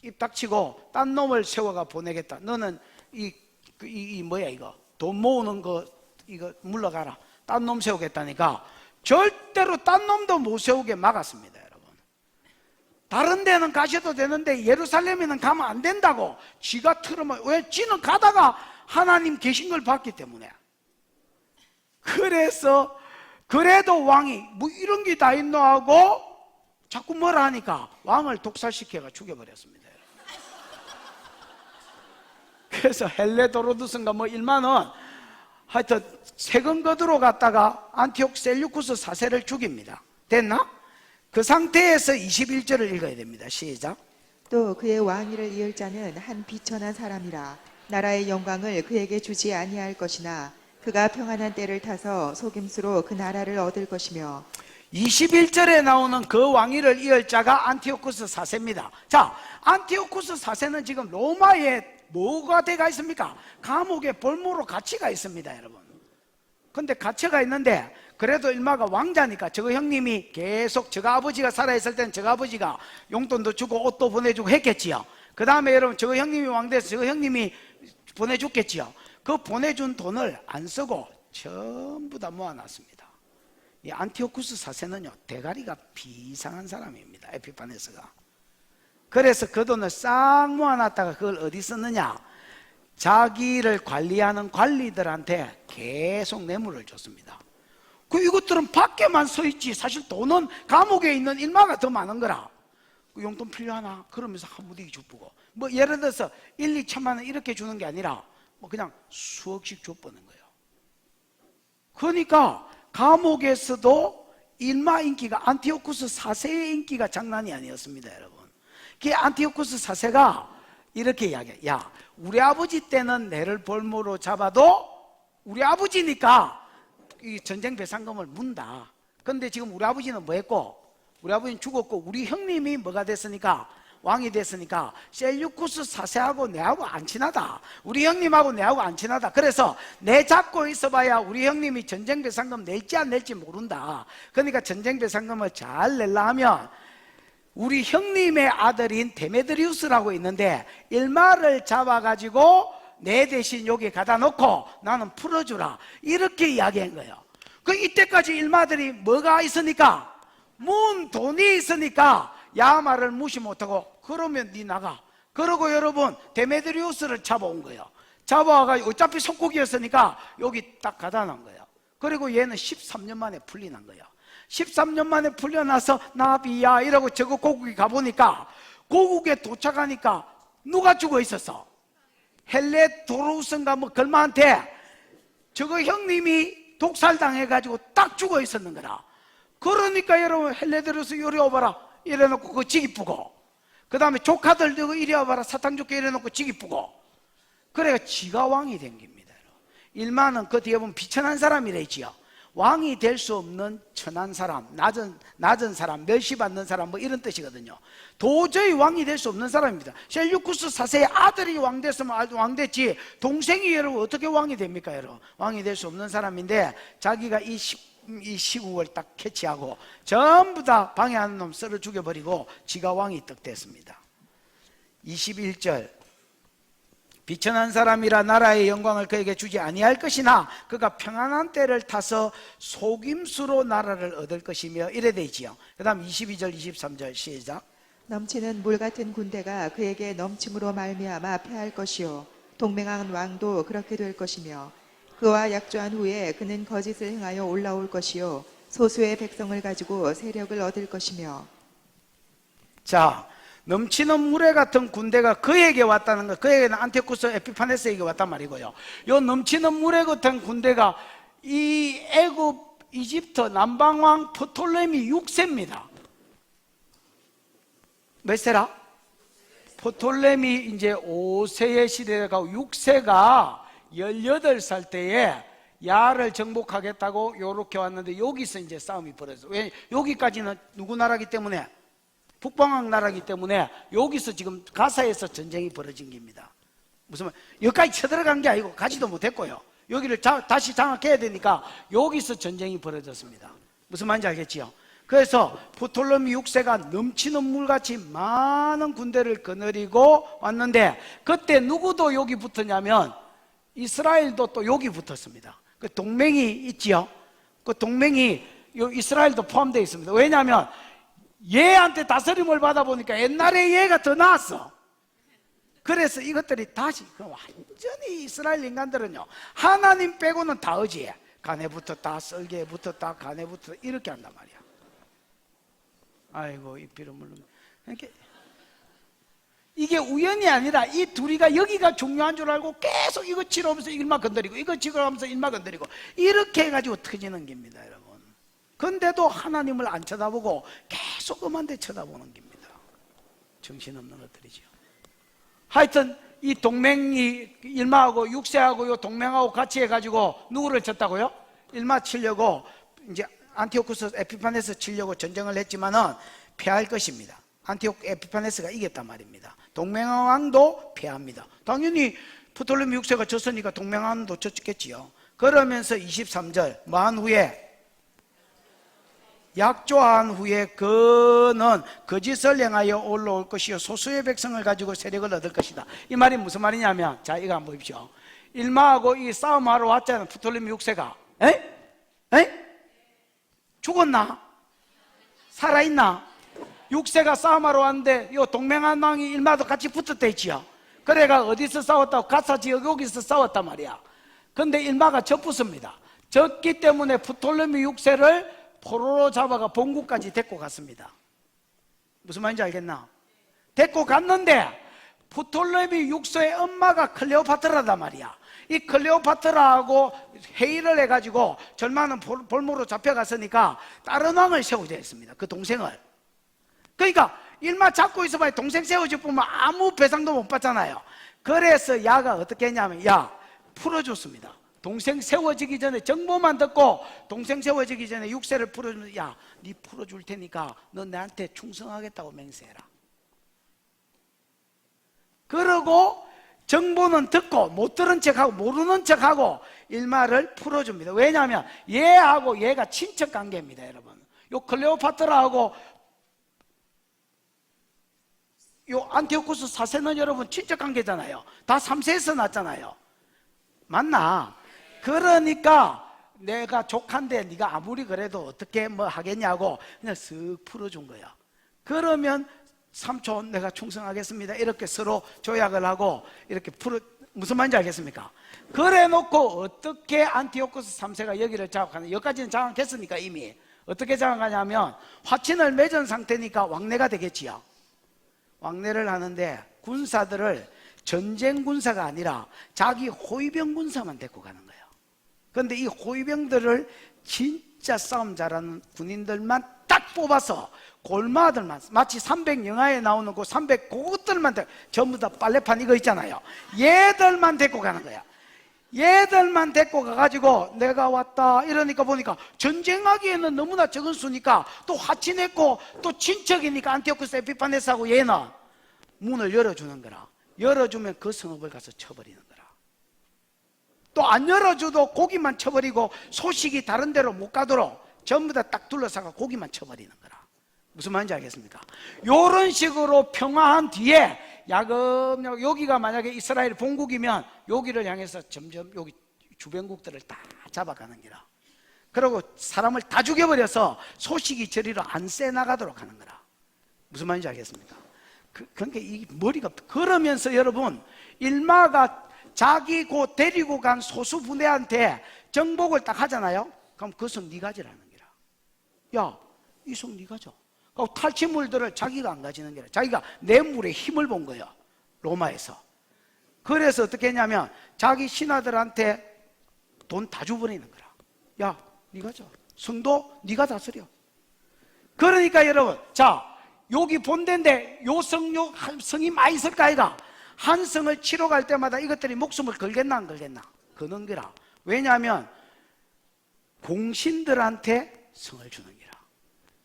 Speaker 1: 입 닥치고 딴 놈을 세워가 보내겠다. 너는 뭐야 이거 돈 모으는 거 이거 물러가라. 딴 놈 세우겠다니까 절대로 딴 놈도 못 세우게 막았습니다. 여러분 다른 데는 가셔도 되는데 예루살렘에는 가면 안 된다고. 지가 틀으면 왜? 지는 가다가 하나님 계신 걸 봤기 때문에. 그래서 그래도 왕이 뭐 이런 게 다 있노 하고 자꾸 뭐라 하니까 왕을 독살시켜가 죽여버렸습니다. 그래서 헬레도로두스인가 뭐 일만은 하여튼 세금 거두러 갔다가 안티옥 셀류쿠스 4세를 죽입니다. 됐나? 그 상태에서 21절을 읽어야 됩니다. 시작.
Speaker 2: 또 그의 왕위를 이을 자는 한 비천한 사람이라. 나라의 영광을 그에게 주지 아니할 것이나 그가 평안한 때를 타서 속임수로 그 나라를 얻을 것이며.
Speaker 1: 21절에 나오는 그 왕위를 이을 자가 안티오쿠스 4세입니다. 자, 안티오쿠스 4세는 지금 로마에 뭐가 돼가 있습니까? 감옥에 볼모로 갇혀가 있습니다, 여러분. 근데 갇혀가 있는데 그래도 일마가 왕자니까 저 형님이 계속 저 아버지가 살아있을 때는 저 아버지가 용돈도 주고 옷도 보내주고 했겠지요. 그 다음에 여러분 저 형님이 왕돼서 저 형님이 보내줬겠지요. 그 보내준 돈을 안 쓰고 전부 다 모아놨습니다. 이 안티오쿠스 4세는요 대가리가 비상한 사람입니다. 에피파네스가. 그래서 그 돈을 싹 모아놨다가 그걸 어디 썼느냐, 자기를 관리하는 관리들한테 계속 뇌물을 줬습니다. 그 이것들은 밖에만 서 있지 사실 돈은 감옥에 있는 일마가 더 많은 거라. 그 용돈 필요하나? 그러면서 한 무더기 주고 뭐 예를 들어서 1, 2천만 원 이렇게 주는 게 아니라 뭐 그냥 수억씩 줘버는 거예요. 그러니까 감옥에서도 일마 인기가, 안티오쿠스 4세의 인기가 장난이 아니었습니다, 여러분. 그 안티오쿠스 4세가 이렇게 이야기해요. 야, 우리 아버지 때는 내를 볼모로 잡아도 우리 아버지니까 이 전쟁 배상금을 문다. 근데 지금 우리 아버지는 뭐 했고, 우리 아버지는 죽었고 우리 형님이 뭐가 됐으니까, 왕이 됐으니까 셀류쿠스 4세하고 내하고 안 친하다. 우리 형님하고 내하고 안 친하다. 그래서 내 잡고 있어봐야 우리 형님이 전쟁 배상금 낼지 안 낼지 모른다. 그러니까 전쟁 배상금을 잘 낼라 하면 우리 형님의 아들인 데메드리우스라고 있는데 일마를 잡아가지고 내 대신 여기 가다 놓고 나는 풀어주라. 이렇게 이야기한 거예요. 그 이때까지 일마들이 뭐가 있으니까, 문 돈이 있으니까 야마를 무시 못하고 그러면 네 나가. 그러고 여러분 데메드리우스를 잡아온 거예요. 잡아와가지고 어차피 속국이었으니까 여기 딱 가다 놓은 거예요. 그리고 얘는 13년 만에 풀려난 거예요. 13년 만에 풀려나서 나비야 이러고 저거 고국에 가보니까, 고국에 도착하니까 누가 죽어 있었어? 헬레도로우스인가 뭐 걸마한테 저거 형님이 독살당해가지고 딱 죽어 있었는 거라. 그러니까 여러분 헬레도로우스 요리 와봐라 이래놓고 그거 지기쁘고, 그 다음에 조카들 이리 와봐라 사탕 줄게 이래놓고 지기쁘고, 그래가 지가 왕이 된 겁니다. 일마는 그 뒤에 보면 비천한 사람이라 했지요. 왕이 될 수 없는 천한 사람, 낮은 사람, 멸시받는 사람 뭐 이런 뜻이거든요. 도저히 왕이 될 수 없는 사람입니다. 셀류쿠스 4세의 아들이 왕 됐으면 왕 됐지 동생이 여러분 어떻게 왕이 됩니까? 여러분 왕이 될 수 없는 사람인데 자기가 이 시국을 딱 캐치하고 전부 다 방해하는 놈 썰어 죽여버리고 지가 왕이 떡 됐습니다. 21절, 비천한 사람이라 나라의 영광을 그에게 주지 아니할 것이나 그가 평안한 때를 타서 속임수로 나라를 얻을 것이며 이래 돼 있지요. 그 다음 22절 23절 시작.
Speaker 2: 넘치는 물 같은 군대가 그에게 넘침으로 말미암아 패할 것이요 동맹한 왕도 그렇게 될 것이며 그와 약조한 후에 그는 거짓을 행하여 올라올 것이요 소수의 백성을 가지고 세력을 얻을 것이며.
Speaker 1: 자, 넘치는 물에 같은 군대가 그에게 왔다는 거, 그에게는 안티오쿠스 에피파네스에게 왔단 말이고요. 요 넘치는 물에 같은 군대가 이 애굽 이집트 남방왕 프톨레미 6세입니다. 몇 세라? 프톨레미 이제 5세의 시대에 가고 6세가 18살 때에 야를 정복하겠다고 요렇게 왔는데 여기서 이제 싸움이 벌어졌어요. 왜? 여기까지는 누구 나라기 때문에? 북방왕 나라기 때문에 여기서 지금 가사에서 전쟁이 벌어진 겁니다. 무슨 말? 여기까지 쳐들어간 게 아니고 가지도 못했고요. 여기를 다시 장악해야 되니까 여기서 전쟁이 벌어졌습니다. 무슨 말인지 알겠지요? 그래서 프톨레미 6세가 넘치는 물같이 많은 군대를 거느리고 왔는데 그때 누구도 여기 붙었냐면 이스라엘도 또 여기 붙었습니다. 그 동맹이 있지요. 그 동맹이 이스라엘도 포함되어 있습니다. 왜냐하면 얘한테 다스림을 받아보니까 옛날에 얘가 더 나았어. 그래서 이것들이 다시 완전히 이스라엘 인간들은요 하나님 빼고는 다 의지해. 간에 붙었다 썰개에 붙었다 간에 붙었다 이렇게 한단 말이야. 아이고 이 피를 물르면 이게 우연이 아니라 이 둘이가 여기가 중요한 줄 알고 계속 이거 치러오면서 일마 건드리고 이거 치러오면서 일마 건드리고 이렇게 해가지고 터지는 겁니다. 여러분 근데도 하나님을 안 쳐다보고 계속 엄한 데 쳐다보는 겁니다. 정신없는 것들이죠. 하여튼 이 동맹이 일마하고 육세하고 요 동맹하고 같이 해가지고 누구를 쳤다고요? 일마 치려고 이제 안티오쿠스 에피파네스 치려고 전쟁을 했지만은 패할 것입니다. 안티오쿠 에피파네스가 이겼단 말입니다. 동맹왕도 패합니다. 당연히 프톨레미 6세가 졌으니까 동맹왕도 졌겠지요. 그러면서 23절 뭐한 후에 약조한 후에 그는 거짓을 행하여 올라올 것이요 소수의 백성을 가지고 세력을 얻을 것이다. 이 말이 무슨 말이냐면, 자 이거 한번 보십시오. 일마하고 이 싸움하러 왔잖아요. 프톨레미 6세가 죽었나? 살아있나? 6세가 싸움하러 왔는데 요 동맹한 왕이 일마도 같이 붙었다 했지요. 그래가 어디서 싸웠다고? 가사 지역 여기서 싸웠단 말이야. 근데 일마가 졌붙습니다. 졌기 때문에 프톨레미 6세를 포로로 잡아가 본국까지 데리고 갔습니다. 무슨 말인지 알겠나? 데리고 갔는데 프톨레미 6세의 엄마가 클레오파트라단 말이야. 이 클레오파트라하고 회의를 해가지고 절마는 볼모로 잡혀갔으니까 다른 왕을 세우자 했습니다. 그 동생을. 그러니까 일마 잡고 있어봐야 동생 세워줄 뿐만 아무 배상도 못 받잖아요. 그래서 야가 어떻게 했냐면 풀어줬습니다. 동생 세워지기 전에 정보만 듣고 동생 세워지기 전에 6세를 풀어주면 네 풀어줄 테니까 너 나한테 충성하겠다고 맹세해라. 그러고 정보는 듣고 못 들은 척하고 모르는 척하고 일마를 풀어줍니다. 왜냐하면 얘하고 얘가 친척 관계입니다. 여러분, 요 클레오파트라하고 요 안티오쿠스 4세는 여러분 친척 관계잖아요. 다 3세에서 났잖아요. 맞나? 그러니까 내가 족한데 네가 아무리 그래도 어떻게 뭐 하겠냐고 그냥 쓱 풀어준 거야. 그러면 삼촌 내가 충성하겠습니다 이렇게 서로 조약을 하고 이렇게 무슨 말인지 알겠습니까? 그래 놓고 어떻게 안티오쿠스 3세가 여기를 장악하냐, 여기까지는 장악했으니까 이미 어떻게 장악하냐면 화친을 맺은 상태니까 왕래가 되겠지요. 왕래를 하는데 군사들을 전쟁 군사가 아니라 자기 호위병 군사만 데리고 가는 거예요. 그런데 이 호위병들을 진짜 싸움 잘하는 군인들만 딱 뽑아서 골마들만, 마치 300 영화에 나오는 그 300 그것들만 전부 다 빨래판 이거 있잖아요. 얘들만 데리고 가는 거야. 얘들만 데리고 가가지고 내가 왔다 이러니까 보니까 전쟁하기에는 너무나 적은 수니까 또 화친했고 또 친척이니까 안티오쿠스 에피파네스하고 얘는 문을 열어주는 거라. 열어주면 그 성읍을 가서 쳐버리는 거라. 또 안 열어줘도 고기만 쳐버리고 소식이 다른 데로 못 가도록 전부 다 딱 둘러싸고 고기만 쳐버리는 거라. 무슨 말인지 알겠습니까? 이런 식으로 평화한 뒤에 야금야금 여기가 만약에 이스라엘 본국이면 여기를 향해서 점점 여기 주변국들을 다 잡아가는 기라. 그리고 사람을 다 죽여버려서 소식이 저리로 안 새나가도록 하는 거라. 무슨 말인지 알겠습니까? 그러니까 이 머리가, 그러면서 여러분 일마가 자기 고 데리고 간 소수 부대한테 정복을 딱 하잖아요. 그럼 그 성 네 가지라는 기라. 야, 이 성 네 가져. 탈취물들을 자기가 안 가지는 게 아니라 자기가 뇌물의 힘을 본 거예요. 로마에서. 그래서 어떻게 했냐면 자기 신하들한테 돈 다 줘버리는 거라. 야, 네 가져. 성도 네가 다스려. 그러니까 여러분, 자 여기 본데인데 요 성이 많이 있을까 아이가? 한 성을 치러 갈 때마다 이것들이 목숨을 걸겠나 안 걸겠나? 거는 거라. 왜냐하면 공신들한테 성을 주는 거라.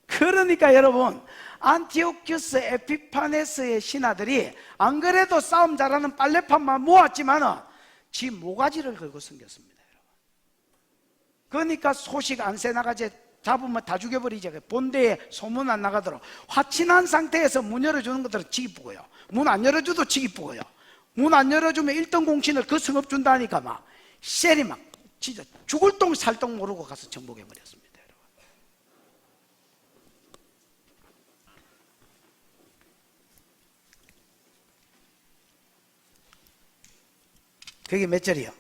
Speaker 1: 그러니까 여러분 안티오쿠스 에피파네스의 신하들이 안 그래도 싸움 잘하는 빨래판만 모았지만은 지 모가지를 걸고 섬겼습니다. 여러분. 그러니까 소식 안 새나가지 잡으면 다 죽여버리죠. 본대에 소문 안 나가도록 화친한 상태에서 문 열어주는 것들은 지기 뿌고요. 문 안 열어줘도 지기 뿌고요. 문 안 열어주면 1등 공신을 그 성읍 준다니까 막 셀이 막 진짜 죽을 똥 살 똥 모르고 가서 정복해버렸습니다. 여러분. 그게 몇 절이요?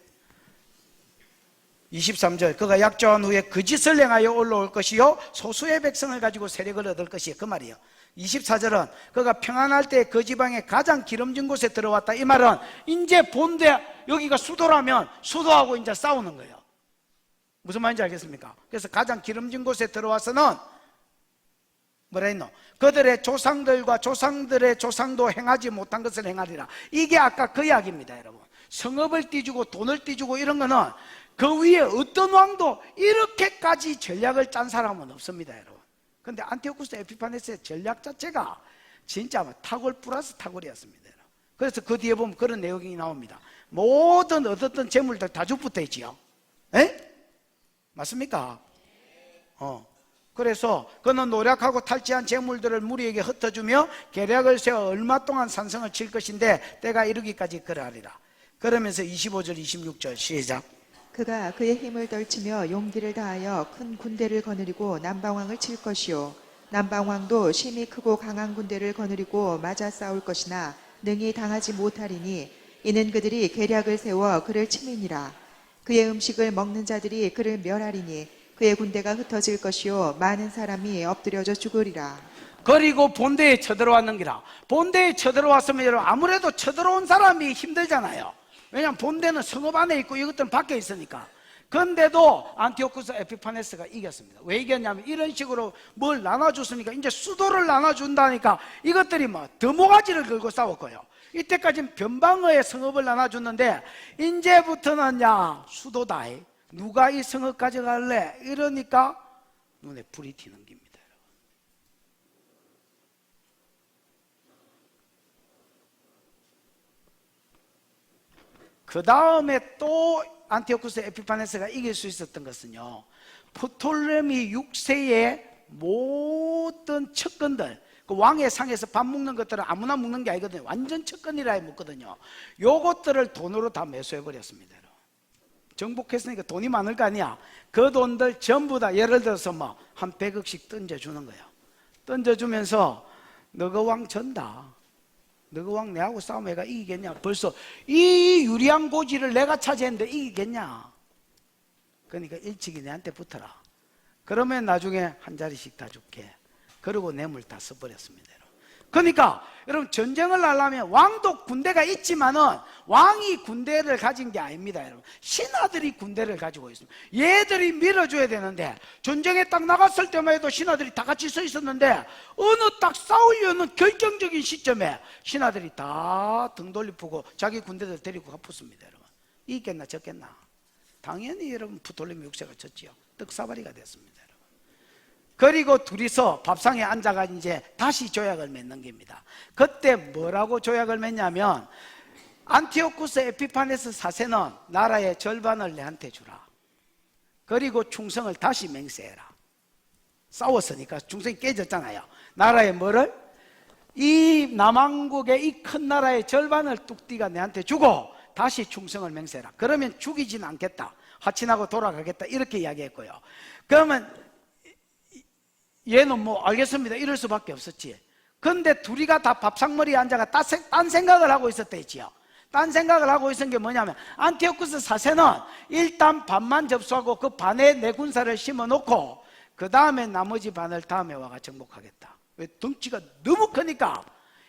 Speaker 1: 23절. 그가 약조한 후에 거짓을 행하여 올라올 것이요 소수의 백성을 가지고 세력을 얻을 것이요, 그 말이요. 24절은 그가 평안할 때 그 지방의 가장 기름진 곳에 들어왔다. 이 말은 이제 본대 여기가 수도라면 수도하고 이제 싸우는 거예요. 무슨 말인지 알겠습니까? 그래서 가장 기름진 곳에 들어와서는 뭐라 했노? 그들의 조상들과 조상들의 조상도 행하지 못한 것을 행하리라. 이게 아까 그 이야기입니다, 여러분. 성읍을 띠주고 돈을 띠주고 이런 거는 그 위에 어떤 왕도 이렇게까지 전략을 짠 사람은 없습니다, 여러분. 근데 안티오쿠스 에피파네스의 전략 자체가 진짜 탁월 플러스 탁월이었습니다, 여러분. 그래서 그 뒤에 보면 그런 내용이 나옵니다. 모든 얻었던 재물들 다 죽붙어 있지요. 에? 맞습니까? 그래서 그는 노력하고 탈취한 재물들을 무리에게 흩어주며 계략을 세워 얼마 동안 산성을 칠 것인데 때가 이르기까지 그러하리라. 그러면서 25절 26절 시작.
Speaker 2: 그가 그의 힘을 떨치며 용기를 다하여 큰 군대를 거느리고 남방왕을 칠 것이요 남방왕도 심히 크고 강한 군대를 거느리고 맞아 싸울 것이나 능히 당하지 못하리니 이는 그들이 계략을 세워 그를 침이니라. 그의 음식을 먹는 자들이 그를 멸하리니 그의 군대가 흩어질 것이요 많은 사람이 엎드려져 죽으리라.
Speaker 1: 그리고 본대에 쳐들어왔는기라. 본대에 쳐들어왔으면 여러분 아무래도 쳐들어온 사람이 힘들잖아요. 왜냐하면 본대는 성읍 안에 있고 이것들은 밖에 있으니까. 그런데도 안티오쿠스 에피파네스가 이겼습니다. 왜 이겼냐면 이런 식으로 뭘 나눠줬으니까 이제 수도를 나눠준다니까 이것들이 뭐 더모가지를 걸고 싸웠고요. 이때까지는 변방어의 성읍을 나눠줬는데 이제부터는 야 수도다. 누가 이 성읍 가져갈래? 이러니까 눈에 불이 튀는 겁니다. 그 다음에 또 안티오쿠스 에피파네스가 이길 수 있었던 것은요, 프톨레미 6세의 모든 척근들, 그 왕의 상에서 밥 먹는 것들은 아무나 먹는 게 아니거든요. 완전 척근이라 먹거든요. 요것들을 돈으로 다 매수해 버렸습니다. 정복했으니까 돈이 많을 거 아니야. 그 돈들 전부 다 예를 들어서 뭐 한 100억씩 던져주는 거예요. 던져주면서 너가 왕 전다. 너가 왕 내하고 싸우면 내가 이기겠냐? 벌써 이 유리한 고지를 내가 차지했는데 이기겠냐? 그러니까 일찍이 내한테 붙어라. 그러면 나중에 한 자리씩 다 줄게. 그리고 뇌물 다 써버렸습니다. 그러니까 여러분 전쟁을 하려면 왕도 군대가 있지만은 왕이 군대를 가진 게 아닙니다, 여러분. 신하들이 군대를 가지고 있습니다. 얘들이 밀어줘야 되는데 전쟁에 딱 나갔을 때만 해도 신하들이 다 같이 서 있었는데 어느 딱 싸우려는 결정적인 시점에 신하들이 다 등 돌리고 자기 군대들 데리고 가pus습니다, 여러분. 이겼나 졌겠나? 당연히 여러분 프톨레미 6세가 졌지요. 떡사발이가 됐습니다. 그리고 둘이서 밥상에 앉아가 이제 다시 조약을 맺는 겁니다. 그때 뭐라고 조약을 맺냐면 안티오쿠스 에피파네스 4세는 나라의 절반을 내한테 주라. 그리고 충성을 다시 맹세해라. 싸웠으니까 충성이 깨졌잖아요. 나라의 뭐를? 이 남왕국의 이 큰 나라의 절반을 뚝띠가 내한테 주고 다시 충성을 맹세해라. 그러면 죽이진 않겠다. 하친하고 돌아가겠다. 이렇게 이야기했고요. 그러면 얘는 뭐 알겠습니다 이럴 수밖에 없었지. 근데 둘이가 다 밥상머리에 앉아가 딴 생각을 하고 있었대지요. 딴 생각을 하고 있었던 게 뭐냐면 안티오쿠스 4세는 일단 반만 접수하고 그 반에 내 군사를 심어놓고 그 다음에 나머지 반을 다음에 와가 정복하겠다. 왜? 덩치가 너무 크니까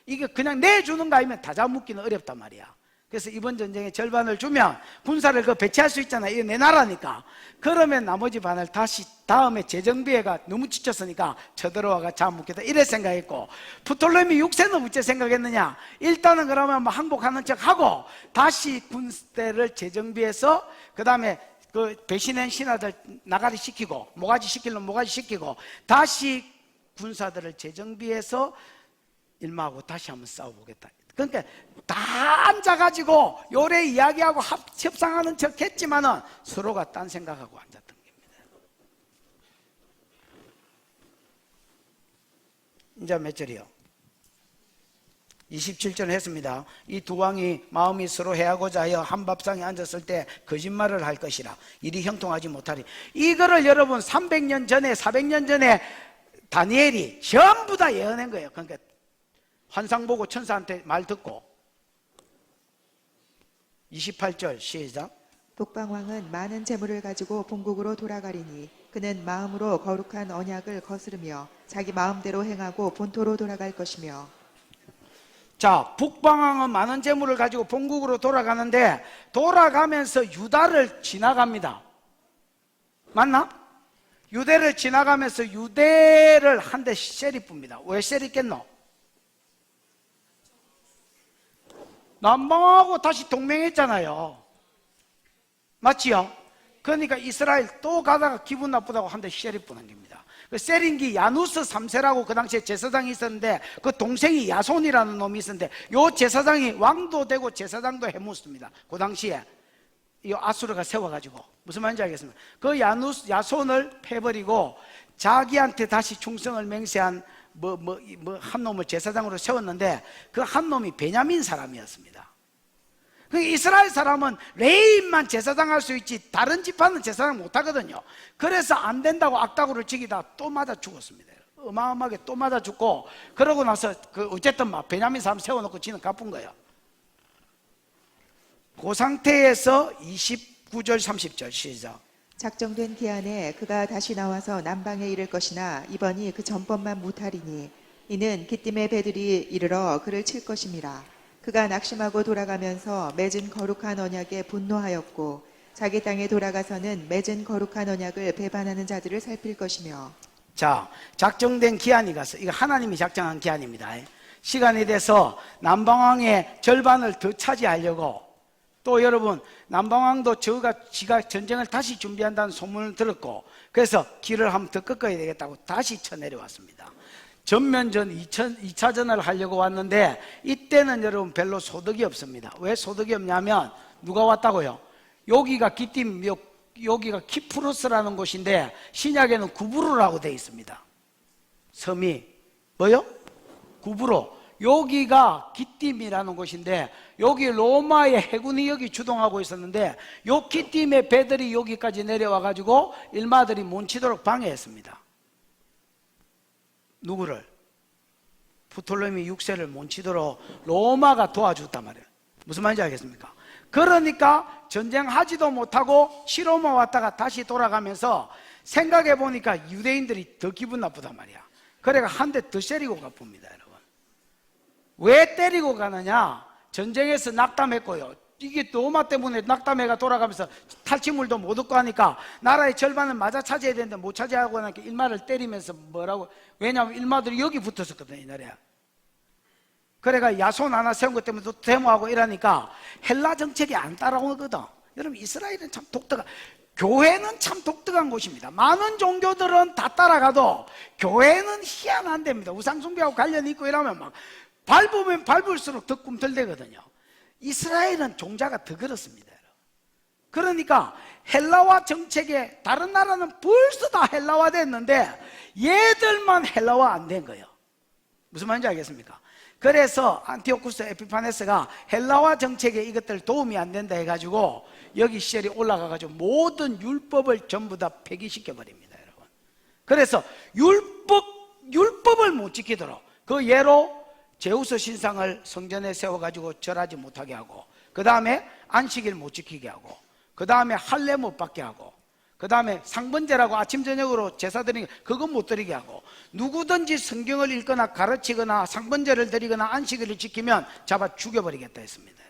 Speaker 1: 이게 그냥 내주는 거 아니면 다 잡아먹기는 어렵단 말이야. 그래서 이번 전쟁에 절반을 주면 군사를 그 배치할 수 있잖아. 이게 내 나라니까. 그러면 나머지 반을 다시 다음에 재정비해가 너무 지쳤으니까 쳐들어와가 잡아먹겠다. 이래 생각했고, 프톨레미 6세는 어째 생각했느냐? 일단은 그러면 뭐 항복하는 척하고 다시 군대를 재정비해서 그 다음에 그 배신한 신하들 나가리 시키고 모가지 시키려면 모가지 시키고 다시 군사들을 재정비해서 일마하고 다시 한번 싸워보겠다. 그러니까 다 앉아가지고 요래 이야기하고 협상하는 척 했지만은 서로가 딴 생각하고 앉았던 겁니다. 이제 몇 절이요? 27절 했습니다. 이 두 왕이 마음이 서로 해하고자 하여 한 밥상에 앉았을 때 거짓말을 할 것이라 일이 형통하지 못하리. 이거를 여러분 300년 전에 400년 전에 다니엘이 전부 다 예언한 거예요. 그러니까 환상 보고 천사한테 말 듣고. 28절 시작.
Speaker 2: 북방왕은 많은 재물을 가지고 본국으로 돌아가리니 그는 마음으로 거룩한 언약을 거스르며 자기 마음대로 행하고 본토로 돌아갈 것이며.
Speaker 1: 자, 북방왕은 많은 재물을 가지고 본국으로 돌아가는데 돌아가면서 유다를 지나갑니다. 맞나? 유대를 지나가면서 유대를 한 대 세리쁩니다. 왜 세리겠노? 남방하고 다시 동맹했잖아요. 맞지요? 그러니까 이스라엘 또 가다가 기분 나쁘다고 한 대 세리뿌는 겁니다. 그 세린기 야누스 3세라고 그 당시에 제사장이 있었는데 그 동생이 야손이라는 놈이 있었는데 요 제사장이 왕도 되고 제사장도 해mus습니다. 그 당시에 이 아수르가 세워가지고 무슨 말인지 알겠습니까? 그 야손을 패버리고 자기한테 다시 충성을 맹세한 한 놈을 제사장으로 세웠는데 그 한 놈이 베냐민 사람이었습니다. 그 이스라엘 사람은 레위인만 제사장 할 수 있지 다른 지파는 제사장 못 하거든요. 그래서 안 된다고 악다구를 치기다 또 맞아 죽었습니다. 어마어마하게 또 맞아 죽고 그러고 나서 그 어쨌든 막 베냐민 사람 세워놓고 지는 갚은 거예요. 그 상태에서 29절 30절 시작.
Speaker 2: 작정된 기한에 그가 다시 나와서 남방에 이를 것이나 이번이 그 전번만 못하리니 이는 기띔의 배들이 이르러 그를 칠 것임이라. 그가 낙심하고 돌아가면서 맺은 거룩한 언약에 분노하였고 자기 땅에 돌아가서는 맺은 거룩한 언약을 배반하는 자들을 살필 것이며.
Speaker 1: 자, 작정된 기한이 가서 이거 하나님이 작정한 기한입니다. 시간이 돼서 남방왕의 절반을 더 차지하려고 또 여러분 남방왕도 지가 전쟁을 다시 준비한다는 소문을 들었고 그래서 길을 한번 더 꺾어야 되겠다고 다시 쳐내려왔습니다. 전면전 2차전을 하려고 왔는데 이때는 여러분 별로 소득이 없습니다. 왜 소득이 없냐면 누가 왔다고요? 여기가 기띔, 여기가 키프로스라는 곳인데 신약에는 구브로라고 되어 있습니다. 섬이 뭐요? 구브로. 여기가 기띔이라는 곳인데 여기 로마의 해군이 여기 주동하고 있었는데 요 기띔의 배들이 여기까지 내려와 가지고 일마들이 못 치도록 방해했습니다. 누구를? 프톨레미 6세를 못 치도록 로마가 도와줬단 말이에요. 무슨 말인지 알겠습니까? 그러니까 전쟁하지도 못하고 시로마 왔다가 다시 돌아가면서 생각해 보니까 유대인들이 더 기분 나쁘단 말이야. 그래가 한 대 더 때리고 갚습니다. 여러분 왜 때리고 가느냐? 전쟁에서 낙담했고요. 이게 로마 때문에 낙담해가 돌아가면서 탈취물도 못 얻고 하니까 나라의 절반은 맞아 차지해야 되는데 못 차지하고 나니까 일마를 때리면서 뭐라고. 왜냐하면 일마들이 여기 붙었었거든요 옛날에. 그래가 야손 하나 세운 것 때문에 또 데모하고 이러니까 헬라 정책이 안 따라오거든. 여러분 이스라엘은 참 독특한, 교회는 참 독특한 곳입니다. 많은 종교들은 다 따라가도 교회는 희한한 데입니다. 우상숭배하고 관련이 있고 이러면 막 밟으면 밟을수록 더 꿈틀대거든요. 이스라엘은 종자가 더 그렇습니다. 그러니까 헬라화 정책에 다른 나라는 벌써 다 헬라화 됐는데 얘들만 헬라화 안 된 거예요. 무슨 말인지 알겠습니까? 그래서 안티오쿠스 에피파네스가 헬라화 정책에 이것들 도움이 안 된다 해가지고 여기 시절이 올라가가지고 모든 율법을 전부 다 폐기시켜 버립니다, 여러분. 그래서 율법을 못 지키도록 그 예로 제우스 신상을 성전에 세워가지고 절하지 못하게 하고 그 다음에 안식일 못 지키게 하고 그 다음에 할례 못 받게 하고 그 다음에 상번제라고 아침 저녁으로 제사 드리는 그거 못 드리게 하고 누구든지 성경을 읽거나 가르치거나 상번제를 드리거나 안식일을 지키면 잡아 죽여버리겠다 했습니다.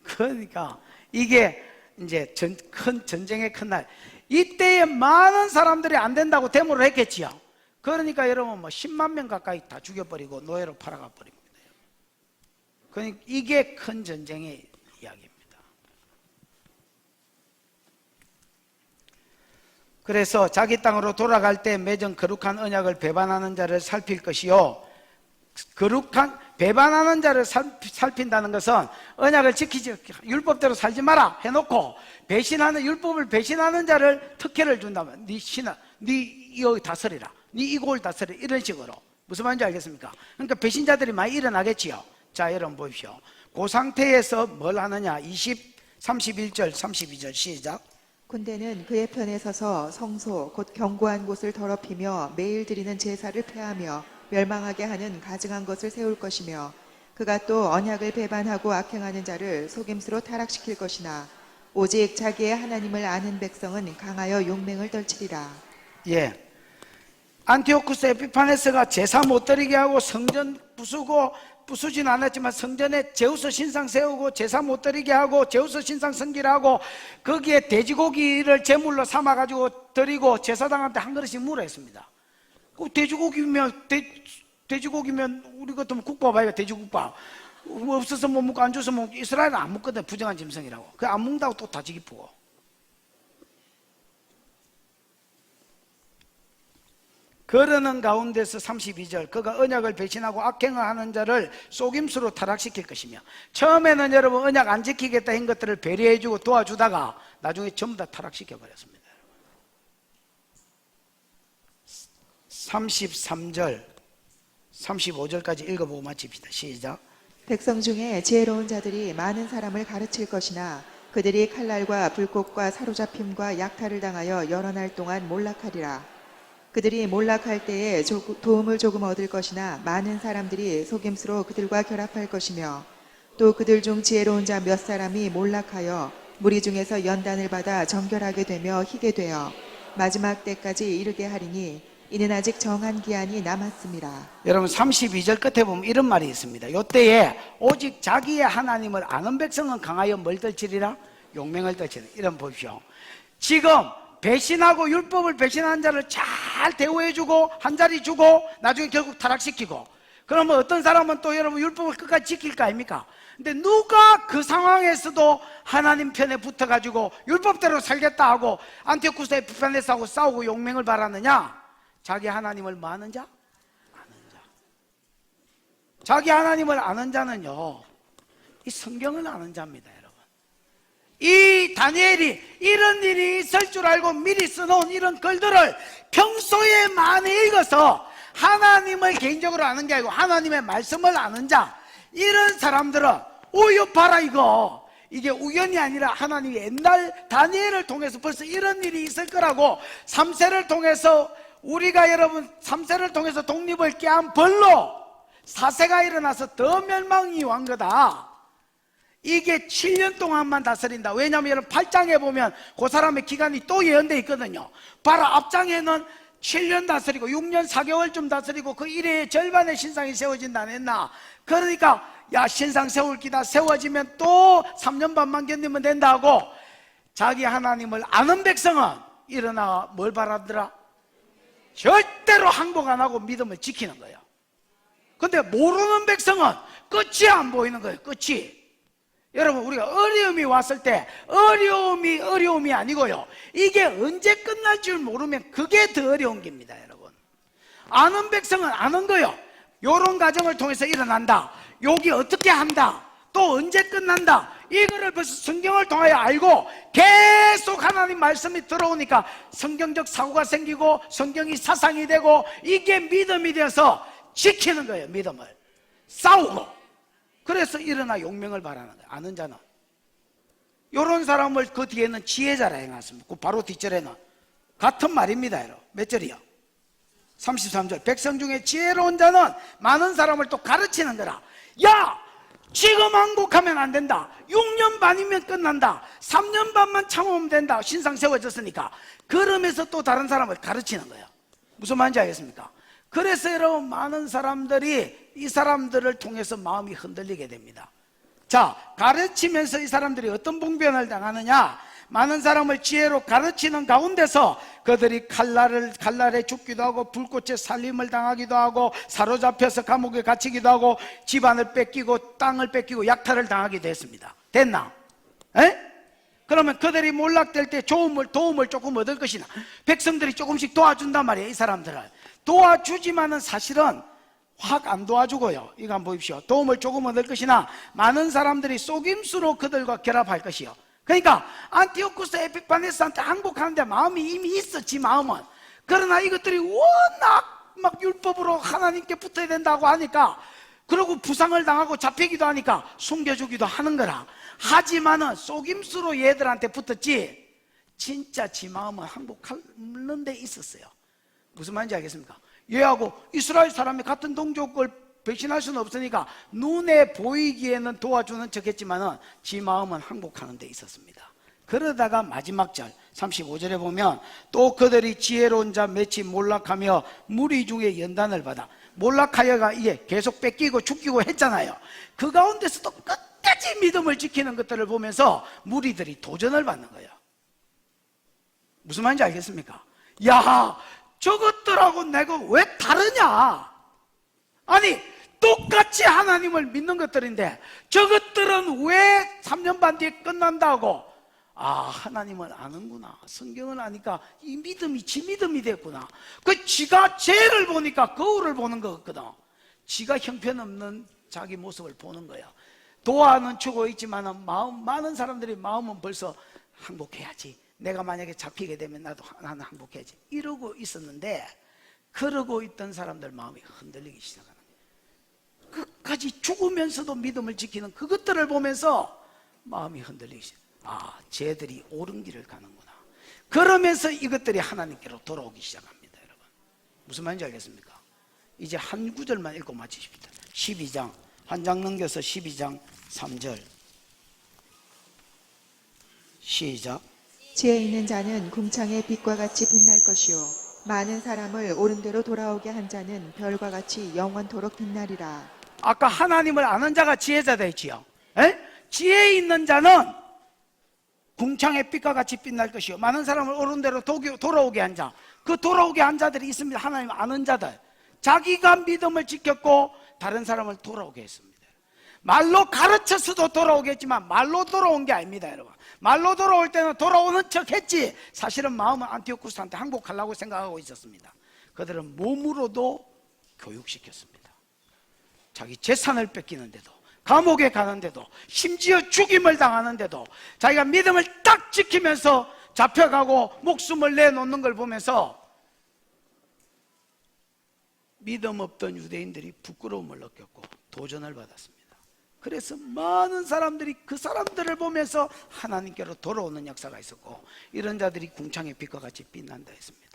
Speaker 1: 그러니까 이게 이제 큰 전쟁의 큰 날, 이때에 많은 사람들이 안 된다고 데모를 했겠지요. 그러니까 여러분 뭐 10만 명 가까이 다 죽여버리고 노예로 팔아가 버립니다. 그러니까 이게 큰 전쟁의 이야기입니다. 그래서 자기 땅으로 돌아갈 때 맺은 거룩한 언약을 배반하는 자를 살필 것이요, 배반하는 자를 살핀다는 것은 언약을 지키지, 율법대로 살지 마라 해놓고 율법을 배신하는 자를 특혜를 준다면 네 여기 다스리라, 네 이곳을 다스리라, 이런 식으로. 무슨 말인지 알겠습니까? 그러니까 배신자들이 많이 일어나겠지요. 자, 여러분 보십시오. 그 상태에서 뭘 하느냐? 31절 32절 시작.
Speaker 2: 군대는 그의 편에 서서 성소 곧 견고한 곳을 더럽히며 매일 드리는 제사를 폐하며 멸망하게 하는 가증한 것을 세울 것이며 그가 또 언약을 배반하고 악행하는 자를 속임수로 타락시킬 것이나 오직 자기의 하나님을 아는 백성은 강하여 용맹을 떨치리라.
Speaker 1: 예. 안티오쿠스 에피파네스가 제사 못 드리게 하고 성전 부수진 않았지만 성전에 제우스 신상 세우고 제사 못 드리게 하고 제우스 신상 성기라고 거기에 돼지고기를 제물로 삼아가지고 드리고 제사장한테 한 그릇씩 물어 했습니다. 그 돼지고기면 우리 같으면 국밥 아이가 돼지국밥 없어서 못 먹고 안 줘서 못 먹고 이스라엘은 안 먹거든. 부정한 짐승이라고. 그 안 먹는다고 또 다지기 푸고. 그러는 가운데서 32절 그가 언약을 배신하고 악행을 하는 자를 속임수로 타락시킬 것이며 처음에는 여러분 언약 안 지키겠다 한 것들을 배려해주고 도와주다가 나중에 전부 다 타락시켜 버렸습니다. 33절 35절까지 읽어보고 마칩시다. 시작.
Speaker 2: 백성 중에 지혜로운 자들이 많은 사람을 가르칠 것이나 그들이 칼날과 불꽃과 사로잡힘과 약탈을 당하여 여러 날 동안 몰락하리라. 그들이 몰락할 때에 도움을 조금 얻을 것이나 많은 사람들이 속임수로 그들과 결합할 것이며 또 그들 중 지혜로운 자 몇 사람이 몰락하여 무리 중에서 연단을 받아 정결하게 되며 희게 되어 마지막 때까지 이르게 하리니 이는 아직 정한 기한이 남았습니다.
Speaker 1: 여러분 32절 끝에 보면 이런 말이 있습니다. 요때에 오직 자기의 하나님을 아는 백성은 강하여 뭘 떨치리라? 용맹을 떨치리라. 이런 보십시오. 지금 배신하고 율법을 배신한 자를 잘 대우해주고 한 자리 주고 나중에 결국 타락시키고 그러면 어떤 사람은 또 여러분 율법을 끝까지 지킬 거 아닙니까? 근데 누가 그 상황에서도 하나님 편에 붙어가지고 율법대로 살겠다 하고 안티오쿠스 에피파네스하고 싸우고 용맹을 바라느냐? 자기 하나님을 뭐 아는 자? 아는 자. 자기 하나님을 아는 자는요 이 성경을 아는 자입니다. 이 다니엘이 이런 일이 있을 줄 알고 미리 써놓은 이런 글들을 평소에 많이 읽어서 하나님을 개인적으로 아는 게 아니고 하나님의 말씀을 아는 자 이런 사람들은 이거 봐라 이게 우연이 아니라 하나님이 옛날 다니엘을 통해서 벌써 이런 일이 있을 거라고 3세를 통해서 우리가 여러분 3세를 통해서 독립을 깨한 벌로 4세가 일어나서 더 멸망이 왕 거다. 이게 7년 동안만 다스린다. 왜냐하면 여러분 8장에 보면 그 사람의 기간이 또 예언되어 있거든요. 바로 앞장에는 7년 다스리고 6년 4개월쯤 다스리고 그 일의 절반의 신상이 세워진다 안 했나. 그러니까 야 신상 세울 기다 세워지면 또 3년 반만 견디면 된다고 자기 하나님을 아는 백성은 일어나 뭘 바라더라? 절대로 항복 안 하고 믿음을 지키는 거예요. 근데 모르는 백성은 끝이 안 보이는 거예요. 끝이. 여러분 우리가 어려움이 왔을 때 어려움이 아니고요 이게 언제 끝날 줄 모르면 그게 더 어려운 겁니다. 여러분 아는 백성은 아는 거요. 요런 과정을 통해서 일어난다. 여기 어떻게 한다. 또 언제 끝난다. 이거를 벌써 성경을 통하여 알고 계속 하나님 말씀이 들어오니까 성경적 사고가 생기고 성경이 사상이 되고 이게 믿음이 되어서 지키는 거예요. 믿음을 싸우고 그래서 일어나 용맹을 바라는 거예요. 아는 자는 이런 사람을 그 뒤에는 지혜자라 해놨습니다. 그 바로 뒷절에는 같은 말입니다. 여러분 몇 절이요? 33절 백성 중에 지혜로운 자는 많은 사람을 또 가르치는 거라. 야 지금 항복하면 안 된다. 6년 반이면 끝난다. 3년 반만 참으면 된다. 신상 세워졌으니까. 그러면서 또 다른 사람을 가르치는 거예요. 무슨 말인지 알겠습니까? 그래서 여러분 많은 사람들이 이 사람들을 통해서 마음이 흔들리게 됩니다. 자, 가르치면서 이 사람들이 어떤 봉변을 당하느냐? 많은 사람을 지혜로 가르치는 가운데서 그들이 칼날에 죽기도 하고 불꽃에 살림을 당하기도 하고 사로잡혀서 감옥에 갇히기도 하고 집안을 뺏기고 땅을 뺏기고 약탈을 당하기도 했습니다. 됐나? 에? 그러면 그들이 몰락될 때 도움을 조금 얻을 것이나 백성들이 조금씩 도와준단 말이에요. 이 사람들을 도와주지만은 사실은 확 안 도와주고요. 이거 한번 보십시오. 도움을 조금 얻을 것이나 많은 사람들이 속임수로 그들과 결합할 것이요. 그러니까 안티오쿠스 에피파네스한테 항복하는데 마음이 이미 있어. 지 마음은. 그러나 이것들이 워낙 막 율법으로 하나님께 붙어야 된다고 하니까 그리고 부상을 당하고 잡히기도 하니까 숨겨주기도 하는 거라. 하지만은 속임수로 얘들한테 붙었지 진짜 지 마음은 항복하는 데 있었어요. 무슨 말인지 알겠습니까? 얘하고 이스라엘 사람이 같은 동족을 배신할 수는 없으니까 눈에 보이기에는 도와주는 척 했지만은 지 마음은 항복하는 데 있었습니다. 그러다가 마지막 절 35절에 보면 또 그들이 지혜로운 자 맺이 몰락하며 무리 중에 연단을 받아. 몰락하여가 이게 계속 뺏기고 죽기고 했잖아요. 그 가운데서도 끝까지 믿음을 지키는 것들을 보면서 무리들이 도전을 받는 거예요. 무슨 말인지 알겠습니까? 야, 저것들하고 내가 왜 다르냐? 아니, 똑같이 하나님을 믿는 것들인데 저것들은 왜 3년 반 뒤에 끝난다고? 아, 하나님을 아는구나. 성경을 아니까 이 믿음이 지 믿음이 됐구나. 그 지가 죄를 보니까 거울을 보는 것 같거든. 지가 형편없는 자기 모습을 보는 거야. 도와는 주고 있지만 많은 사람들이 마음은 벌써 항복해야지. 내가 만약에 잡히게 되면 나는 항복해야지. 이러고 있었는데 그러고 있던 사람들 마음이 흔들리기 시작하는 거예요. 끝까지 죽으면서도 믿음을 지키는 그것들을 보면서 마음이 흔들리기 시작해요. 아, 쟤들이 옳은 길을 가는구나. 그러면서 이것들이 하나님께로 돌아오기 시작합니다. 여러분, 무슨 말인지 알겠습니까? 이제 한 구절만 읽고 마치십시다. 12장 한 장 넘겨서 12장 3절 시작.
Speaker 2: 지혜 있는 자는 궁창의 빛과 같이 빛날 것이요 많은 사람을 옳은 대로 돌아오게 한 자는 별과 같이 영원토록 빛나리라.
Speaker 1: 아까 하나님을 아는 자가 지혜자다 했지요. 지혜 있는 자는 궁창의 빛과 같이 빛날 것이요 많은 사람을 옳은 대로 돌아오게 한 자. 그 돌아오게 한 자들이 있습니다. 하나님 아는 자들. 자기가 믿음을 지켰고 다른 사람을 돌아오게 했습니다. 말로 가르쳐서도 돌아오겠지만 말로 돌아온 게 아닙니다. 여러분, 말로 돌아올 때는 돌아오는 척 했지 사실은 마음은 안티오쿠스한테 항복하려고 생각하고 있었습니다. 그들은 몸으로도 교육시켰습니다. 자기 재산을 뺏기는데도, 감옥에 가는데도, 심지어 죽임을 당하는데도 자기가 믿음을 딱 지키면서 잡혀가고 목숨을 내놓는 걸 보면서 믿음 없던 유대인들이 부끄러움을 느꼈고 도전을 받았습니다. 그래서 많은 사람들이 그 사람들을 보면서 하나님께로 돌아오는 역사가 있었고 이런 자들이 궁창의 빛과 같이 빛난다 했습니다.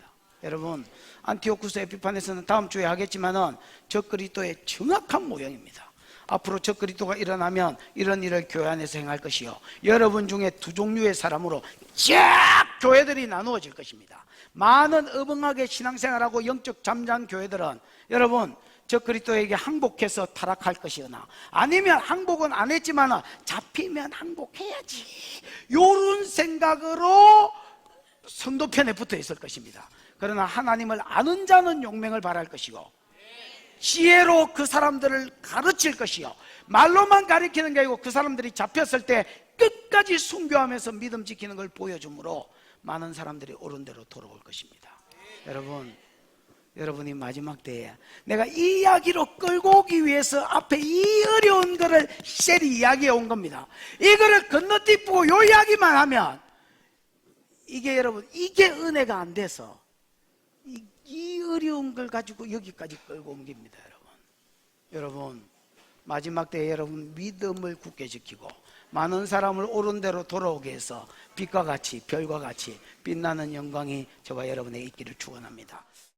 Speaker 1: 여러분, 안티오쿠스 에피파네스는 다음 주에 하겠지만은 적그리스도의 정확한 모형입니다. 앞으로 적그리스도가 일어나면 이런 일을 교회 안에서 행할 것이요 여러분 중에 두 종류의 사람으로 쫙 교회들이 나누어질 것입니다. 많은 어벙하게 신앙생활하고 영적 잠잠 교회들은 여러분 적그리스도에게 항복해서 타락할 것이거나 아니면 항복은 안 했지만 잡히면 항복해야지 요런 생각으로 선도편에 붙어 있을 것입니다. 그러나 하나님을 아는 자는 용맹을 발할 것이고 지혜로 그 사람들을 가르칠 것이요 말로만 가르치는 게 아니고 그 사람들이 잡혔을 때 끝까지 순교하면서 믿음 지키는 걸 보여주므로 많은 사람들이 옳은 대로 돌아올 것입니다. 여러분이 마지막 때에 내가 이 이야기로 끌고 오기 위해서 앞에 이 어려운 거를 셀이 이야기해 온 겁니다. 이거를 건너뛰고 요 이야기만 하면 이게 여러분 이게 은혜가 안 돼서 이 어려운 걸 가지고 여기까지 끌고 온 겁니다. 여러분 마지막 때에 여러분 믿음을 굳게 지키고 많은 사람을 옳은 대로 돌아오게 해서 빛과 같이 별과 같이 빛나는 영광이 저와 여러분에게 있기를 축원합니다.